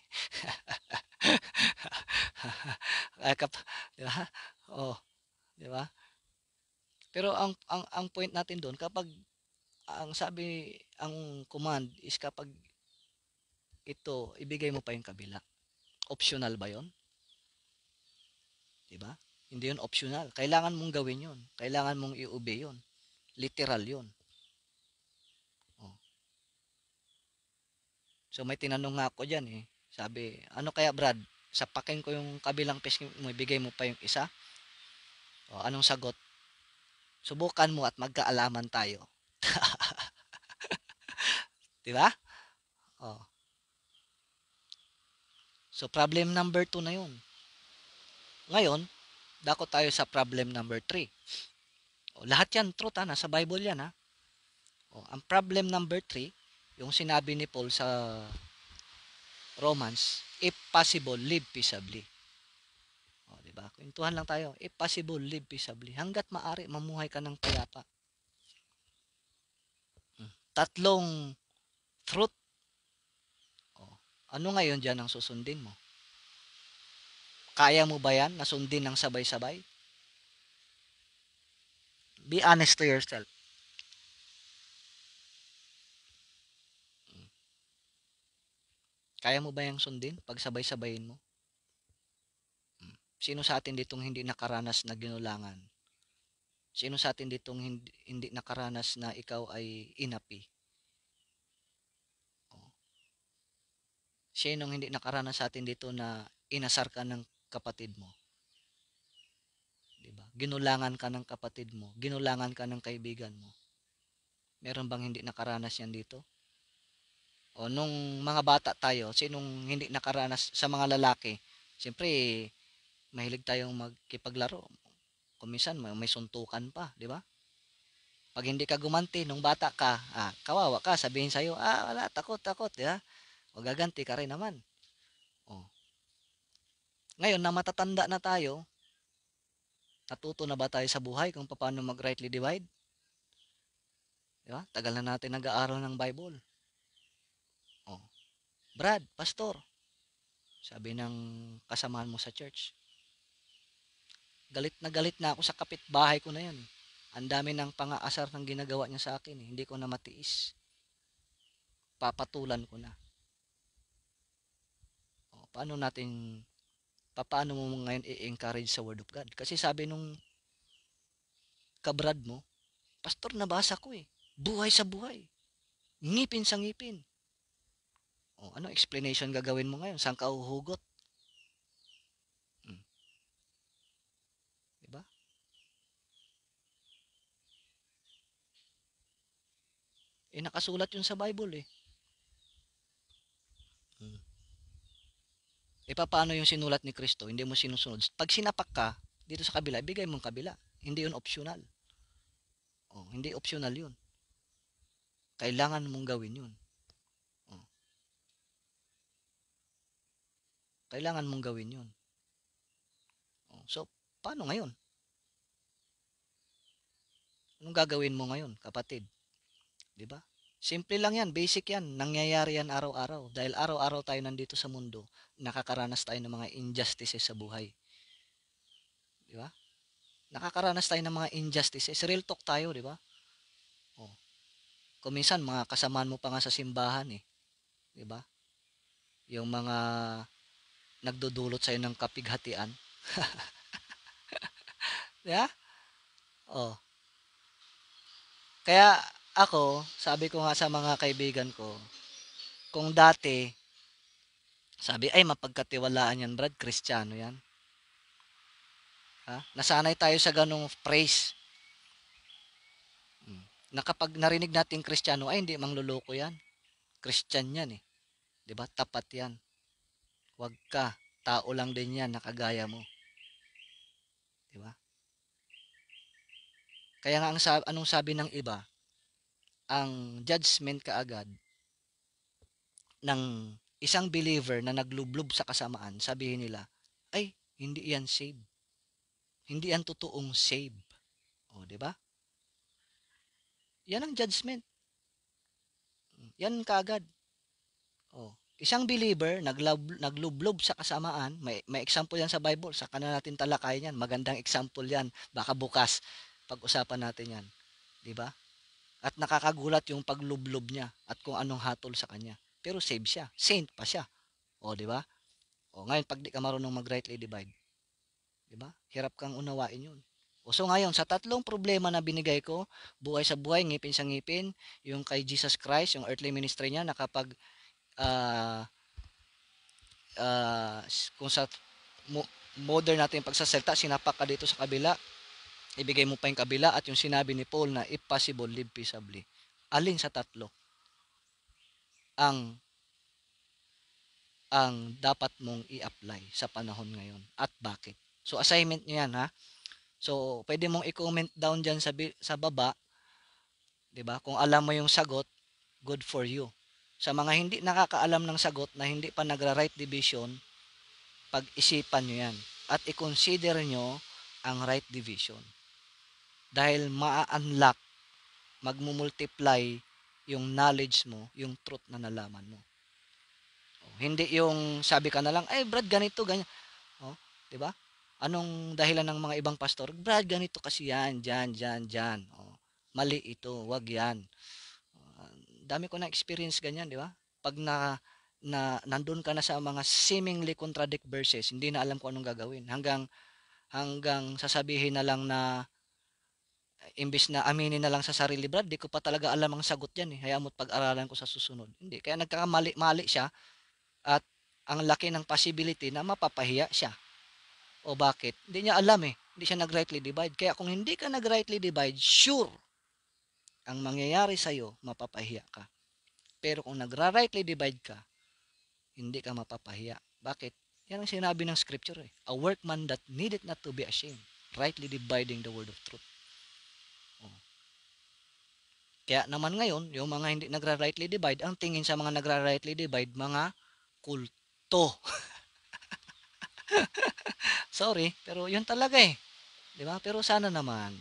Di ba? Oh, di ba? Pero ang point natin doon, kapag ang sabi, ang command is kapag ito, ibigay mo pa yung kabila. Optional ba yon? Diba? Hindi yun optional. Kailangan mong gawin yun. Kailangan mong i-obey yun. Literal yun. Oh. So may tinanong nga ako dyan eh. Sabi, ano kaya Brad? Sapakin ko yung kabilang piece mo, ibigay mo pa yung isa? O, anong sagot? Subukan mo at magkaalaman tayo. Diba? Oh. So problem number 2 na yun. Ngayon, dako tayo sa problem number 3. O, lahat yan truth ha, nasa Bible yan ha. O, ang problem number 3, yung sinabi ni Paul sa Romans, if possible, live peaceably. O, diba? Kwentuhan lang tayo. If possible, live peaceably. Hanggat maari, mamuhay ka ng payapa. Tatlong truth. O, ano ngayon dyan ang susundin mo? Kaya mo ba yan na sundin ng sabay-sabay? Be honest to yourself. Kaya mo ba yang sundin? Pagsabay-sabayin mo? Sino sa atin ditong hindi nakaranas na ginulangan? Sino sa atin ditong hindi nakaranas na ikaw ay inapi? Oh. Sinong hindi nakaranas sa atin dito na inasar ka ng kapatid mo? Diba? Ginulangan ka ng kapatid mo, ginulangan ka ng kaibigan mo. Meron bang hindi nakaranas yan dito? O nung mga bata tayo, sinong hindi nakaranas sa mga lalaki? Siyempre, mahilig tayong magkipaglaro. Kung minsan may suntukan pa, di ba? Pag hindi ka gumanti nung bata ka, kawawa ka, sabihin sa'yo, wala, takot, takot, di ba? O gaganti ka rin naman. O. Ngayon na matatanda na tayo, natuto na ba tayo sa buhay kung paano mag-rightly divide? Di ba? Tagal na natin nag-aaral ng Bible. O. Brad, pastor, sabi ng kasamahan mo sa church, galit na ako sa kapitbahay ko na yan. Ang dami ng pang-aasar ng ginagawa niya sa akin. Hindi ko na matiis. Papatulan ko na. Paano natin, paano mo ngayon i-encourage sa Word of God? Kasi sabi nung kabrad mo, pastor, nabasa ko eh. Buhay sa buhay. Ngipin sa ngipin. Ano explanation gagawin mo ngayon? Saan ka uhugot? Diba? Nakasulat yun sa Bible eh. Paano yung sinulat ni Kristo? Hindi mo sinusunod. Pag sinapak ka, dito sa kabila, bigay mong kabila. Hindi yun optional. Hindi optional yun. Kailangan mong gawin yun. Kailangan mong gawin yun. So, paano ngayon? Anong gagawin mo ngayon, kapatid? Diba? Simple lang yan, basic yan. Nangyayari yan araw-araw. Dahil araw-araw tayo nandito sa mundo, nakakaranas tayo ng mga injustices sa buhay. Diba? Nakakaranas tayo ng mga injustices. Real talk tayo, diba? Kung minsan, mga kasamaan mo pa nga sa simbahan eh. Diba? Yung mga nagdudulot sa'yo ng kapighatian. Diba? Oh. Kaya ako, sabi ko nga sa mga kaibigan ko, kung dati, sabi, ay mapagkatiwalaan yan, Brad, Kristiyano yan. Nasanay tayo sa ganong phrase. Na kapag narinig natin Kristiyano, ay hindi, mangluloko yan. Christian yan eh. 'Di ba? Tapat yan. Huwag ka. Tao lang din yan, nakagaya mo. 'Di ba? Kaya nga anong sabi ng iba, ang judgment kaagad ng isang believer na naglublob sa kasamaan, sabihin nila, ay, hindi yan save. Hindi yan totoong save. O, di ba? Yan ang judgment. Yan kaagad. O, isang believer, naglublob sa kasamaan, may example yan sa Bible, sa na natin talakayan yan, magandang example yan, baka bukas, pag-usapan natin yan. Di ba? At nakakagulat yung paglublob niya at kung anong hatol sa kanya. Pero save siya. Saint pa siya. O, di ba? O, ngayon, pag di ka marunong mag-rightly divide, di ba? Hirap kang unawain yun. So ngayon, sa tatlong problema na binigay ko, buhay sa buhay, ngipin sa ngipin, yung kay Jesus Christ, yung earthly ministry niya, na kapag uh, uh, kung sa modern natin pagsasalita, sinapak ka dito sa kabila, ibigay mo pa yung kabila, at yung sinabi ni Paul na if possible, live peaceably. Alin sa tatlo ang dapat mong i-apply sa panahon ngayon at bakit? So assignment niyo yan, ha. So pwede mong i-comment down diyan sa baba, 'di ba? Kung alam mo yung sagot, good for you. Sa mga hindi nakakaalam ng sagot na hindi pa nagra-right division, pag-isipan niyo yan at i-consider niyo ang right division. Dahil ma-unlock, magmumultiply yung knowledge mo, yung truth na nalaman mo. Hindi yung sabi ka na lang, ay Brad, ganito, ganyan. 'Di ba? Anong dahilan ng mga ibang pastor? Brad, ganito kasi yan, dyan. Mali ito, wag yan. Dami ko na experience ganyan, di ba? Pag na nandun ka na sa mga seemingly contradict verses, hindi na alam kung anong gagawin. Hanggang sasabihin na lang na imbis na aminin na lang sa sarili, Brad, di ko pa talaga alam ang sagot yan eh. Hayaan mo't pag-aralan ko sa susunod. Hindi. Kaya nagkakamali-mali siya at ang laki ng possibility na mapapahiya siya. O bakit? Hindi niya alam eh. Hindi siya nag-rightly divide. Kaya kung hindi ka nag-rightly divide, sure, ang mangyayari sa'yo, mapapahiya ka. Pero kung nagra-rightly divide ka, hindi ka mapapahiya. Bakit? Yan ang sinabi ng scripture eh. A workman that needed not to be ashamed, rightly dividing the word of truth. Oh. Kaya naman ngayon, yung mga hindi nagra-rightly divide, ang tingin sa mga nagra-rightly divide, mga kulto. Sorry, pero yun talaga eh. 'Di ba? Pero sana naman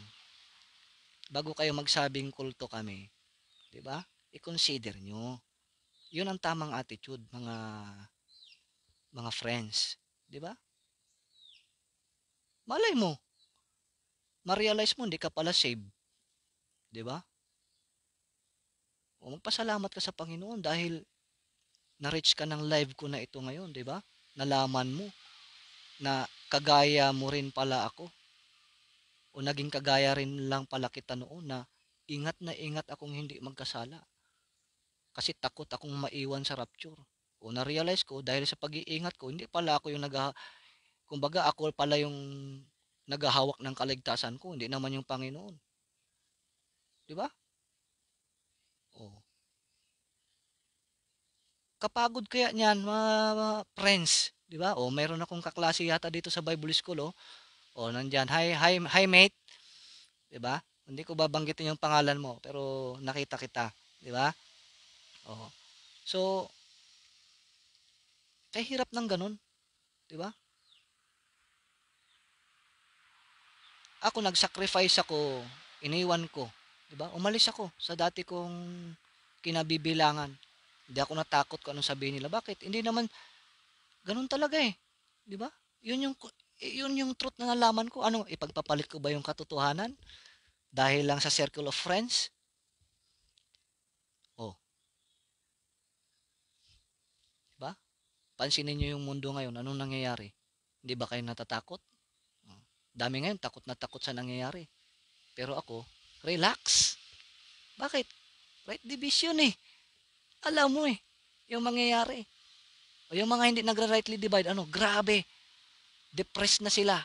bago kayo magsabing kulto kami, 'di ba? I-consider nyo. 'Yun ang tamang attitude, mga friends, 'di ba? Malay mo, ma-realize mo hindi ka pala saved, 'di ba? O magpasalamat ka sa Panginoon dahil na-reach ka ng live ko na ito ngayon, 'di ba? Nalaman mo na kagaya mo rin pala ako o naging kagaya rin lang pala kita noon na ingat na ingat akong hindi magkasala kasi takot akong maiwan sa rapture. O na-realize ko dahil sa pag-iingat ko, hindi pala ako yung kumbaga ako pala yung naghahawak ng kaligtasan ko, hindi naman yung Panginoon. 'Di ba? Oh. Kapagod kaya niyan, mga friends, 'di ba? O mayroon akong kaklase yata dito sa Bible School, oh. O nandiyan, hi mate, 'di ba? Hindi ko babanggitin yung pangalan mo, pero nakita kita, 'di ba? Oh. So, kay hirap ng ganun, 'di ba? Ako nag-sacrifice ako, iniwan ko, 'di ba? Umalis ako sa dati kong kinabibilangan. Hindi ako natakot kung anong sabihin nila. Bakit? Hindi naman ganun talaga eh, 'di ba? Yun yung truth na nalaman ko. Ano, ipagpapalit ko ba yung katotohanan dahil lang sa circle of friends? Oh, 'di ba? Pansinin niyo yung mundo ngayon, anong nangyayari? Hindi ba kayo natatakot? Oh. Dami ngayon takot na takot sa nangyayari. Pero ako, relax. Bakit? Right division eh. Alam mo eh, yung mangyayari. O yung mga hindi nagra-rightly divide, ano, grabe, depressed na sila.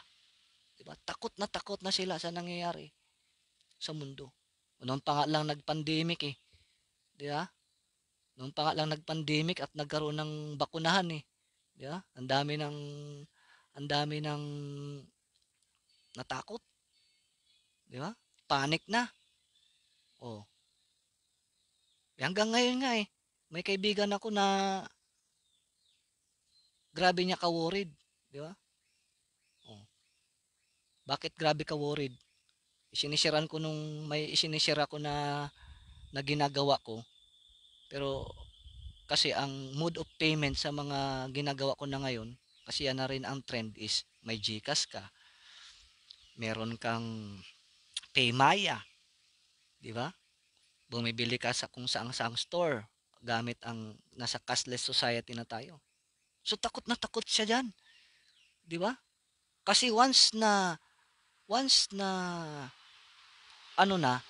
Diba? Takot na sila sa nangyayari sa mundo. Noon pa nga lang nag-pandemic eh. Di ba? Noon pa nga lang nag-pandemic at nagkaroon ng bakunahan eh. Di ba? Ang dami ng natakot. Di ba? Panic na. Oh. Hanggang ngayon nga eh. May kaibigan ako na grabe niya ka-worried. Di ba? Oh. Bakit grabe ka-worried? Isinisharean ko nung may isinishare ako na ginagawa ko. Pero kasi ang mode of payment sa mga ginagawa ko na ngayon, kasi yan na rin ang trend is may GCash ka, meron kang Paymaya, di ba? Bumibili ka sa kung saang store gamit ang nasa cashless society na tayo. So takot siya diyan, di ba? Kasi once na ano na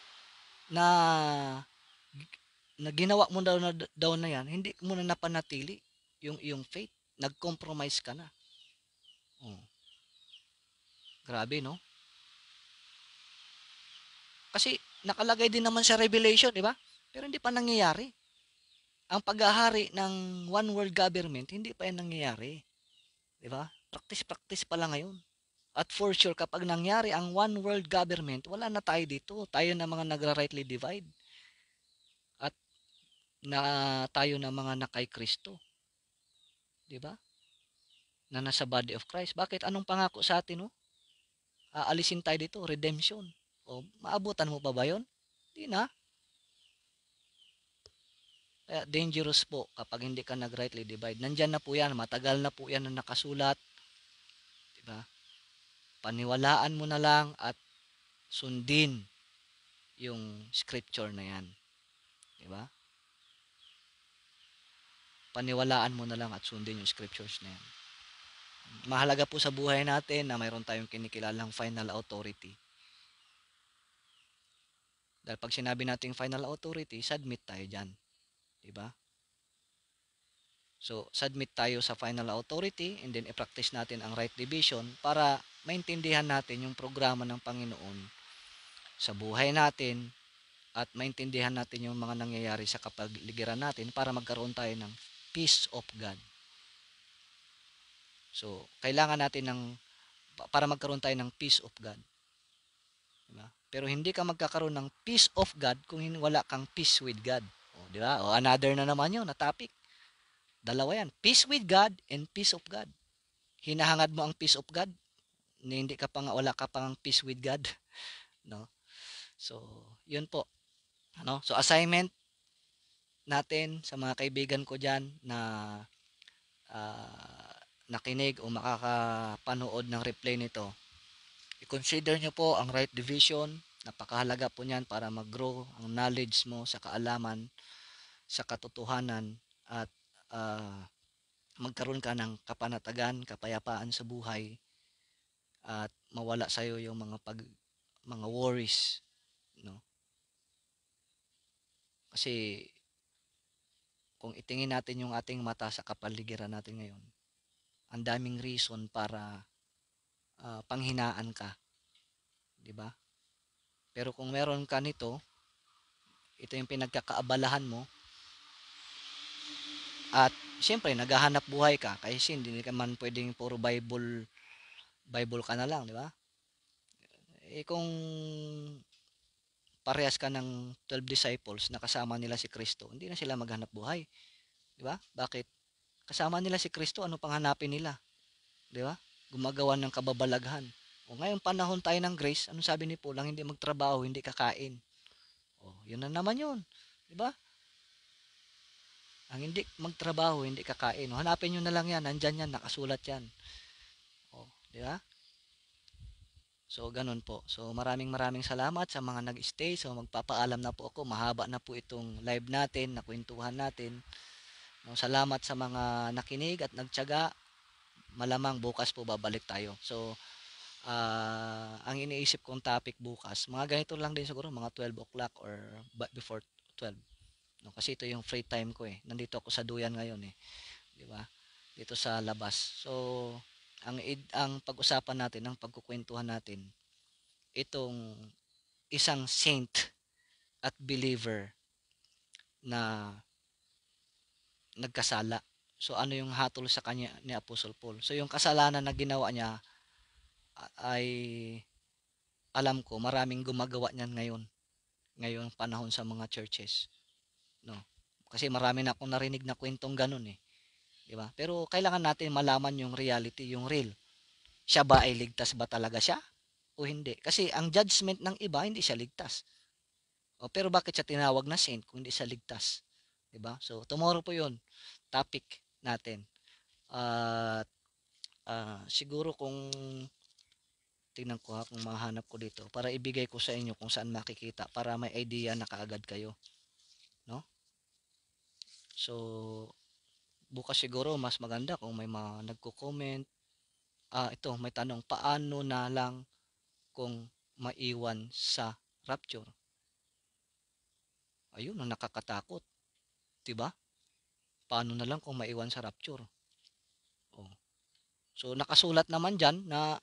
na ginawa mo daw na yan, hindi mo na napanatili yung iyong faith. Nag-compromise ka na. Oh, grabe, no? Kasi nakalagay din naman sa Revelation, di ba? Pero hindi pa nangyayari. Ang paghahari ng one world government, hindi pa yan nangyayari. Di ba? Practice pa lang ngayon. At for sure, kapag nangyari ang one world government, wala na tayo dito. Tayo na mga nagra-rightly divide. At na tayo na mga nakay Kristo. Di ba? Na nasa body of Christ. Bakit? Anong pangako sa atin, no? Aalisin tayo dito, redemption. O, maabutan mo pa ba yun? Hindi na. Kaya dangerous po kapag hindi ka nag-rightly divide. Nandyan na po yan, matagal na po yan na nakasulat. Diba? Paniwalaan mo na lang at sundin yung scripture na yan. Diba? paniwalaan mo na lang at sundin yung scriptures na yan. Mahalaga po sa buhay natin na mayroon tayong kinikilalang final authority. Dahil pag sinabi natin final authority, submit tayo dyan. Diba? So, submit tayo sa final authority and then i-practice natin ang right division para maintindihan natin yung programa ng Panginoon sa buhay natin at maintindihan natin yung mga nangyayari sa kapaligiran natin para magkaroon tayo ng peace of God. So, kailangan natin para magkaroon tayo ng peace of God. Diba? Pero hindi ka magkakaroon ng peace of God kung wala kang peace with God. O, di ba? O, another na naman yun na topic. Dalawa yan. Peace with God and peace of God. Hinahangad mo ang peace of God, hindi ka pa nga, wala ka pang peace with God. No? So, yun po. Ano? So, assignment natin sa mga kaibigan ko dyan na nakinig o makakapanood ng replay nito, i-consider nyo po ang right division. Napakahalaga po niyan para mag-grow ang knowledge mo sa kaalaman, sa katotohanan, at magkaroon ka ng kapanatagan, kapayapaan sa buhay, at mawala sa iyo yung mga worries, no? Kasi kung itingin natin yung ating mata sa kapaligiran natin ngayon, ang daming reason para panghinaan ka, 'di ba? Pero kung meron ka nito, ito yung pinagkakaabalahan mo, at siyempre naghahanap buhay ka kasi hindi ka man pwedeng puro Bible ka na lang, 'di ba? Kung parehas ka ng 12 disciples na kasama nila si Kristo, hindi na sila maghanap buhay. Di ba? Bakit? Kasama nila si Kristo, ano pang hanapin nila? Di ba? Gumagawa ng kababalaghan. O ngayong panahon tayo ng grace, ano sabi ni Paul? Ang hindi magtrabaho, hindi kakain. O, yun na naman yun. Di ba? Ang hindi magtrabaho, hindi kakain. O, hanapin nyo na lang yan. Nandyan yan, nakasulat yan. O, di ba? So, ganun po. So, maraming salamat sa mga nag-stay. So, magpapaalam na po ako. Mahaba na po itong live natin, nakwentuhan natin. No, salamat sa mga nakinig at nagtiyaga. Malamang bukas po babalik tayo. So, ang iniisip kong topic bukas, mga ganito lang din siguro, mga 12 o'clock or before 12. No, kasi ito yung free time ko eh. Nandito ako sa Duyan ngayon eh. Di ba? Dito sa labas. So, ang pag-usapan natin, ang pagkukwentuhan natin, itong isang saint at believer na nagkasala. So ano yung hatol sa kanya ni Apostle Paul? So yung kasalanan na ginawa niya ay alam ko maraming gumagawa niyan ngayong panahon sa mga churches, no? Kasi marami na akong narinig na kwentong ganun eh, di ba? Pero kailangan natin malaman yung reality, yung real. Siya ba ay ligtas ba talaga siya o hindi? Kasi ang judgment ng iba hindi siya ligtas. O, pero bakit siya tinawag na saint kung hindi siya ligtas? Di ba? So tomorrow po 'yon topic natin. At siguro kung tingnan ko ha, kung mahanap ko dito para ibigay ko sa inyo kung saan makikita para may idea na kaagad kayo, no? So bukas siguro mas maganda kung may mga nagko-comment. Ito may tanong, paano na lang kung maiwan sa rapture? Ayun ang nakakatakot, 'di ba? Paano na lang kung maiwan sa rapture? Oh. So nakasulat naman diyan na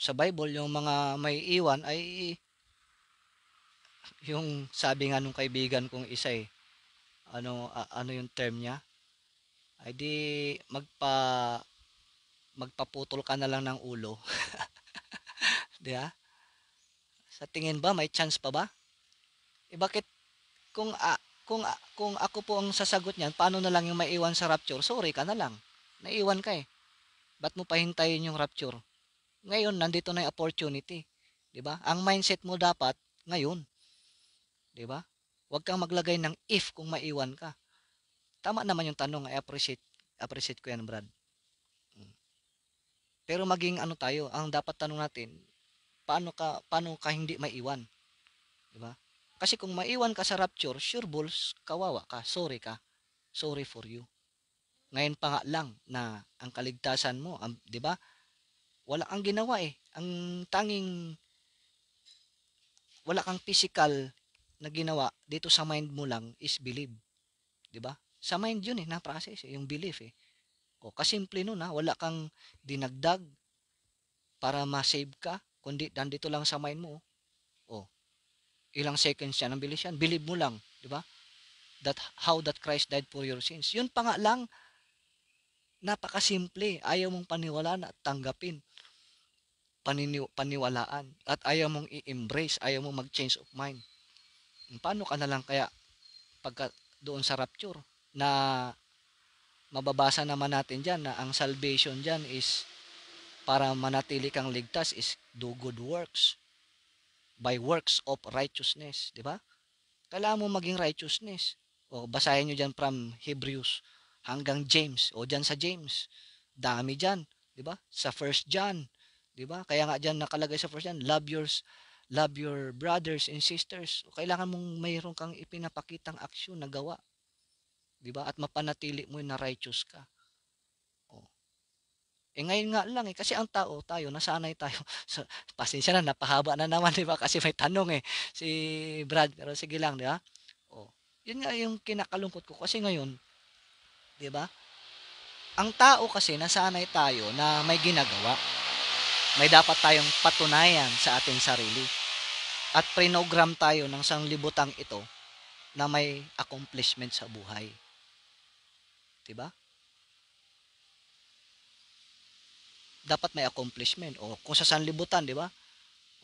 sa Bible yung mga may iwan ay yung sabi nga nung kaibigan kong isa eh, ano yung term niya? Ay di magpaputol ka na lang ng ulo. Di ba? Sa tingin ba may chance pa ba? Bakit kung kung ako po ang sasagot niyan, paano na lang yung maiwan sa rapture? Sorry ka na lang. Naiwan ka eh. Ba't mo pahintayin yung rapture? Ngayon nandito na yung opportunity, 'di ba? Ang mindset mo dapat ngayon, 'di ba? Huwag kang maglagay ng if kung maiwan ka. Tama naman yung tanong, I appreciate ko yan, Brad. Pero maging ano tayo, ang dapat tanong natin, paano ka hindi maiwan, 'di ba? Kasi kung maiwan ka sa rapture, sure balls, kawawa ka, sorry ka. sorry for you. Ngayon pa nga lang na ang kaligtasan mo, 'di ba? Wala kang ginawa eh. Ang tanging wala kang physical na ginawa dito sa mind mo lang is believe, 'di ba? Sa mind 'yun eh, na process eh, yung belief eh. O kasimple nun ha, wala kang dinagdag para ma-save ka, kundi nandito lang sa mind mo. O, ilang seconds yan, ang bilis yan. Believe mo lang, di ba? That how that Christ died for your sins. Yun pa nga lang, napakasimple. Ayaw mong paniwalaan at tanggapin. Paniwalaan. At ayaw mong i-embrace. Ayaw mong mag-change of mind. Paano ka na lang kaya pagka doon sa rapture na mababasa naman natin dyan na ang salvation dyan is para manatili kang ligtas is do good works by works of righteousness, di ba? Kailangan mo maging righteousness. O basahin nyo dyan from Hebrews hanggang James. O dyan sa James. Dami dyan. Di ba? Sa First John. Di ba? Kaya nga dyan nakalagay sa First John, love your brothers and sisters. O kailangan mong mayroon kang ipinapakitang aksyon na gawa. Di ba? At mapanatili mo na righteous ka. O. Ngayon nga lang kasi ang tao, tayo, nasanay tayo. So, pasensya na, napahaba na naman, di ba? Kasi may tanong si Brad. Pero sige lang, di ba? Oh. Yun nga yung kinakalungkot ko kasi ngayon, 'di ba? Ang tao kasi nasanay tayo na may ginagawa. May dapat tayong patunayan sa ating sarili. At prinogram tayo ng sanglibutang ito na may accomplishment sa buhay. 'Di ba? Dapat may accomplishment. O kung sa sanlibutan, 'di ba?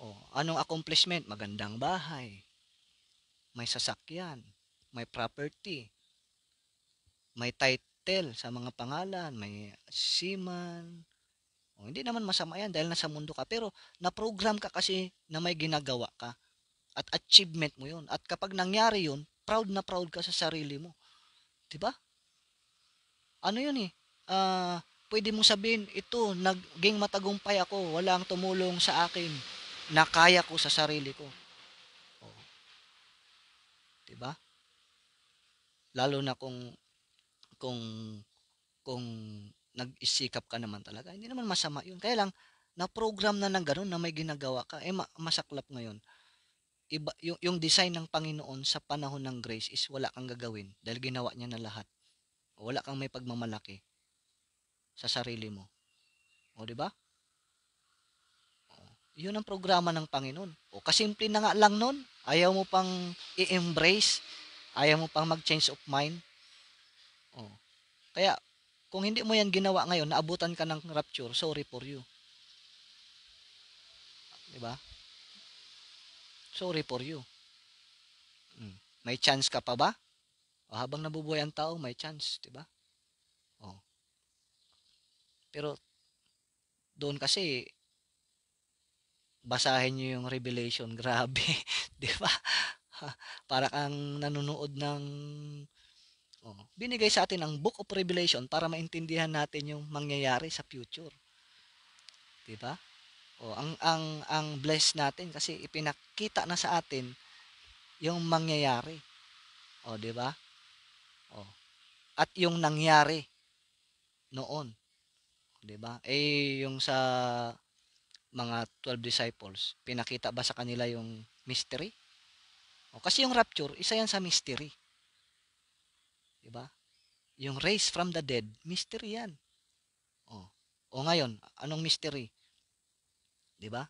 O anong accomplishment? Magandang bahay, may sasakyan, may property, may title sa mga pangalan, may seaman. O, hindi naman masama yan dahil nasa mundo ka. Pero na-program ka kasi na may ginagawa ka. At achievement mo yun. At kapag nangyari yun, proud na proud ka sa sarili mo. 'Di ba? Ano yun eh? Pwede mong sabihin, ito, naging matagumpay ako. Walang tumulong sa akin. Nakaya ko sa sarili ko. O, 'di ba? Lalo na kung kung nag-isikap ka naman talaga, hindi naman masama yun. Kaya lang, na-program na ng ganun na may ginagawa ka. Masaklap ngayon. Iba, yung design ng Panginoon sa panahon ng grace is wala kang gagawin dahil ginawa niya na lahat. Wala kang may pagmamalaki sa sarili mo. O, di ba? Yun ang programa ng Panginoon. O, kasimple na nga lang nun. Ayaw mo pang i-embrace. Ayaw mo pang mag-change of mind. O, kaya, kung hindi mo yan ginawa ngayon, naabutan ka ng rapture, sorry for you. Di ba? Sorry for you. May chance ka pa ba? O, habang nabubuhay ang tao, may chance, di ba? O, pero doon kasi basahin niyo yung Revelation, grabe, 'di ba? Para kang nanonood ng binigay sa atin ang Book of Revelation para maintindihan natin yung mangyayari sa future, 'di ba? Ang bless natin kasi ipinakita na sa atin yung mangyayari. 'Di ba? At yung nangyari noon, 'di ba? Yung sa mga 12 disciples, pinakita ba sa kanila yung mystery? Kasi yung rapture, isa yan sa mystery. 'Di ba? Yung raised from the dead, mystery yan. Ngayon, anong mystery? 'Di ba?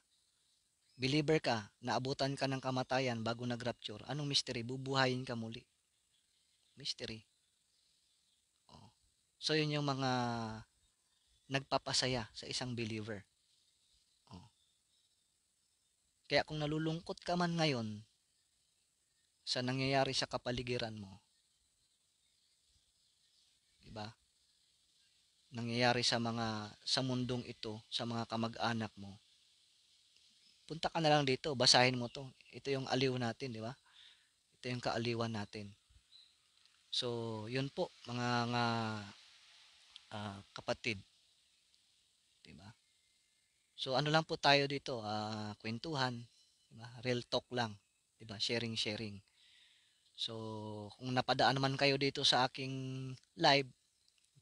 Believer ka, naabutan ka ng kamatayan bago nag-rapture. Anong mystery? Bubuhayin ka muli. Mystery. So, yun yung mga nagpapasaya sa isang believer. Kaya kung nalulungkot ka man ngayon sa nangyayari sa kapaligiran mo, 'di ba? Nangyayari sa mundong ito, sa mga kamag-anak mo. Punta ka na lang dito, basahin mo 'to. Ito yung aliw natin, 'di ba? Ito yung kaaliwan natin. So, yun po mga kapatid, 'di ba? So, ano lang po tayo dito, kwentuhan, 'di ba? Real talk lang, 'di ba? Sharing. So, kung napadaan naman kayo dito sa aking live,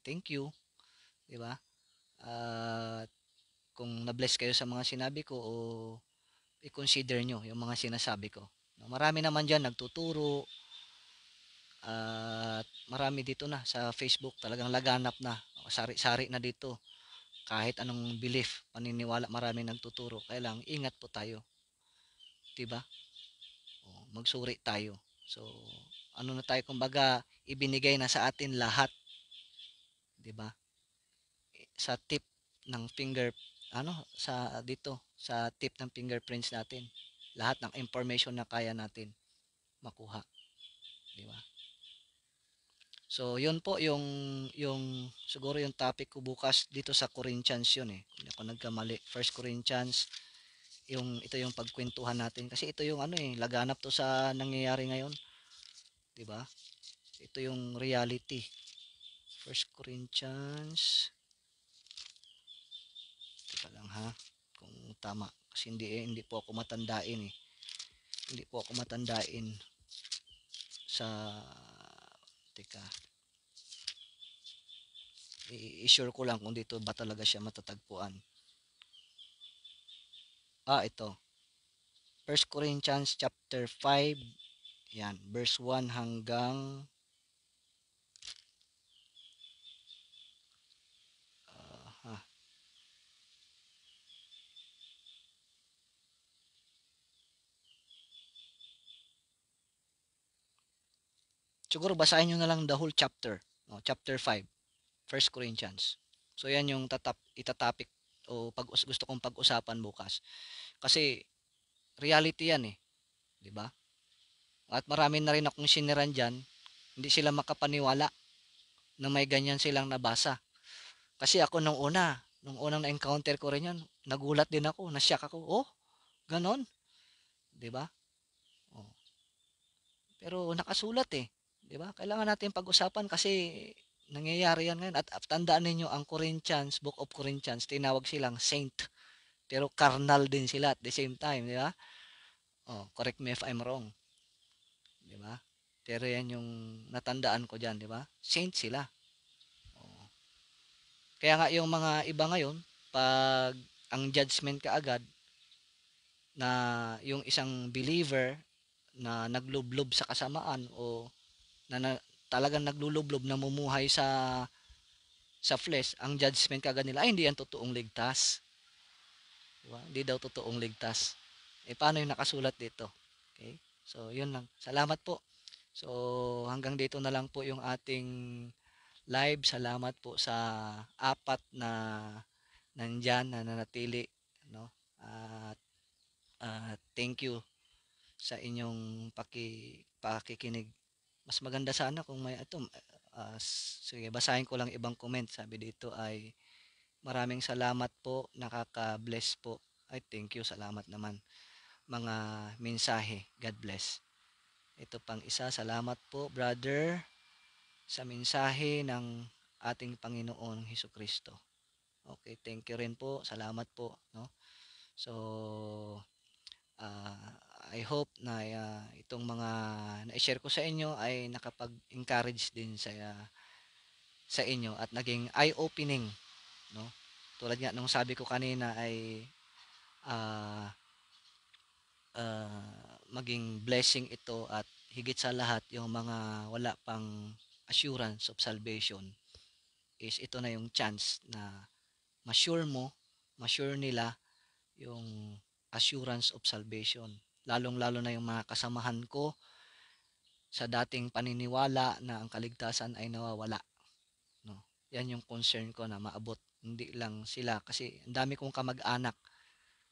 thank you, 'di ba? At kung na-bless kayo sa mga sinabi ko o i-consider nyo yung mga sinasabi ko. No, marami naman diyan nagtuturo at marami dito na sa Facebook talagang laganap na. Sari-sari na dito. Kahit anong belief, paniniwala, marami nagtuturo. Kaya lang, ingat po tayo. 'Di ba? Magsuri tayo. So, ano na tayo, kumbaga, ibinigay na sa atin lahat, 'di ba? Sa tip ng finger, ano, sa dito, sa tip ng fingerprints natin. Lahat ng information na kaya natin makuha, 'di ba? So, 'yun po yung siguro yung topic ko bukas dito sa Corinthians 'yun eh. Kung ako nagkamali, First Corinthians, yung ito yung pagkwentuhan natin kasi ito yung ano eh, laganap to sa nangyayari ngayon, 'di ba? Ito yung reality. First Corinthians, teka lang ha, kung tama kasi hindi po ako matandain eh. Hindi po ako matandain sa, teka, i-sure ko lang kung dito ba talaga siya matatagpuan. Ito. First Corinthians chapter 5, yan, verse 1 hanggang uh, siguro basahin nyo na lang the whole chapter, no? Chapter 5, First Corinthians. So yan yung itatopic o gusto kong pag-usapan bukas. Kasi reality yan eh, 'di ba? At marami na rin akong siniran diyan, hindi sila makapaniwala na may ganyan silang nabasa. Kasi ako nung unang na-encounter ko rin yan, nagulat din ako, na-shock ako. Oh, ganon, 'di ba? Oh. Pero nakasulat eh, 'di ba? Kailangan natin pag-usapan kasi nangyayari yan ngayon. At tandaan ninyo, ang Corinthians, Book of Corinthians, tinawag silang saint. Pero carnal din sila at the same time, di ba? Oh, correct me if I'm wrong, di ba? Pero yan yung natandaan ko diyan, di ba? Saint sila. Oh. Kaya nga yung mga iba ngayon, pag ang judgment kaagad na yung isang believer na naglublob sa kasamaan o na talagang naglulublob, namumuhay sa flesh, ang judgment kagad nila, ay hindi yan totoong ligtas. Diba? Hindi daw totoong ligtas. Paano yung nakasulat dito? Okay? So, yun lang. Salamat po. So, hanggang dito na lang po yung ating live. Salamat po sa apat na nandyan na nanatili. No? At thank you sa inyong pakikinig. Mas maganda sana kung may ito. Sige, basahin ko lang ibang comment. Sabi dito ay maraming salamat po, nakaka-bless po. Ay, thank you, salamat naman. Mga mensahe, God bless. Ito pang isa, salamat po, brother, sa mensahe ng ating Panginoon Hesus Kristo. Okay, thank you rin po, salamat po. No? So, uh, I hope na itong mga na-share ko sa inyo ay nakapag-encourage din sa inyo at naging eye-opening, no? Tulad nga nung sabi ko kanina ay uh, maging blessing ito at higit sa lahat yung mga wala pang assurance of salvation is ito na yung chance na ma-sure nila yung assurance of salvation. Lalong-lalo na yung mga kasamahan ko sa dating paniniwala na ang kaligtasan ay nawawala. No? Yan yung concern ko na maabot. Hindi lang sila kasi ang dami kong kamag-anak,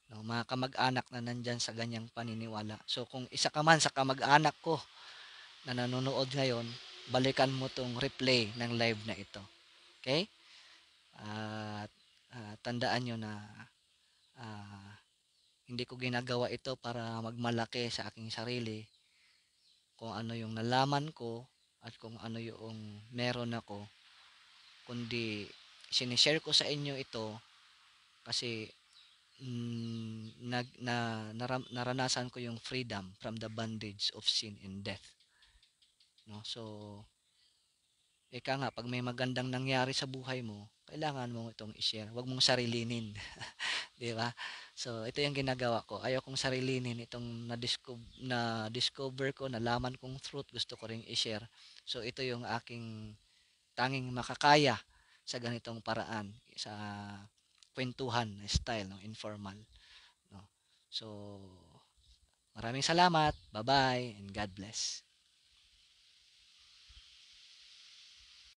no? Mga kamag-anak na nandyan sa ganyang paniniwala. So kung isa ka man sa kamag-anak ko na nanonood ngayon, balikan mo tong replay ng live na ito. Okay? At tandaan nyo na uh, hindi ko ginagawa ito para magmalaki sa aking sarili, kung ano yung nalaman ko at kung ano yung meron ako, kundi sinishare ko sa inyo ito kasi naranasan ko yung freedom from the bondage of sin and death. no? So ika nga, pag may magandang nangyari sa buhay mo, kailangan mo itong i-share. Huwag mong sarilinin, 'di ba? So ito yung ginagawa ko. Ayaw kong sarilinin itong na-discover ko, nalaman kong truth, gusto ko ring i-share. So ito yung aking tanging makakaya sa ganitong paraan, sa kwentuhan na style, no, informal, no. So maraming salamat. Bye-bye and God bless.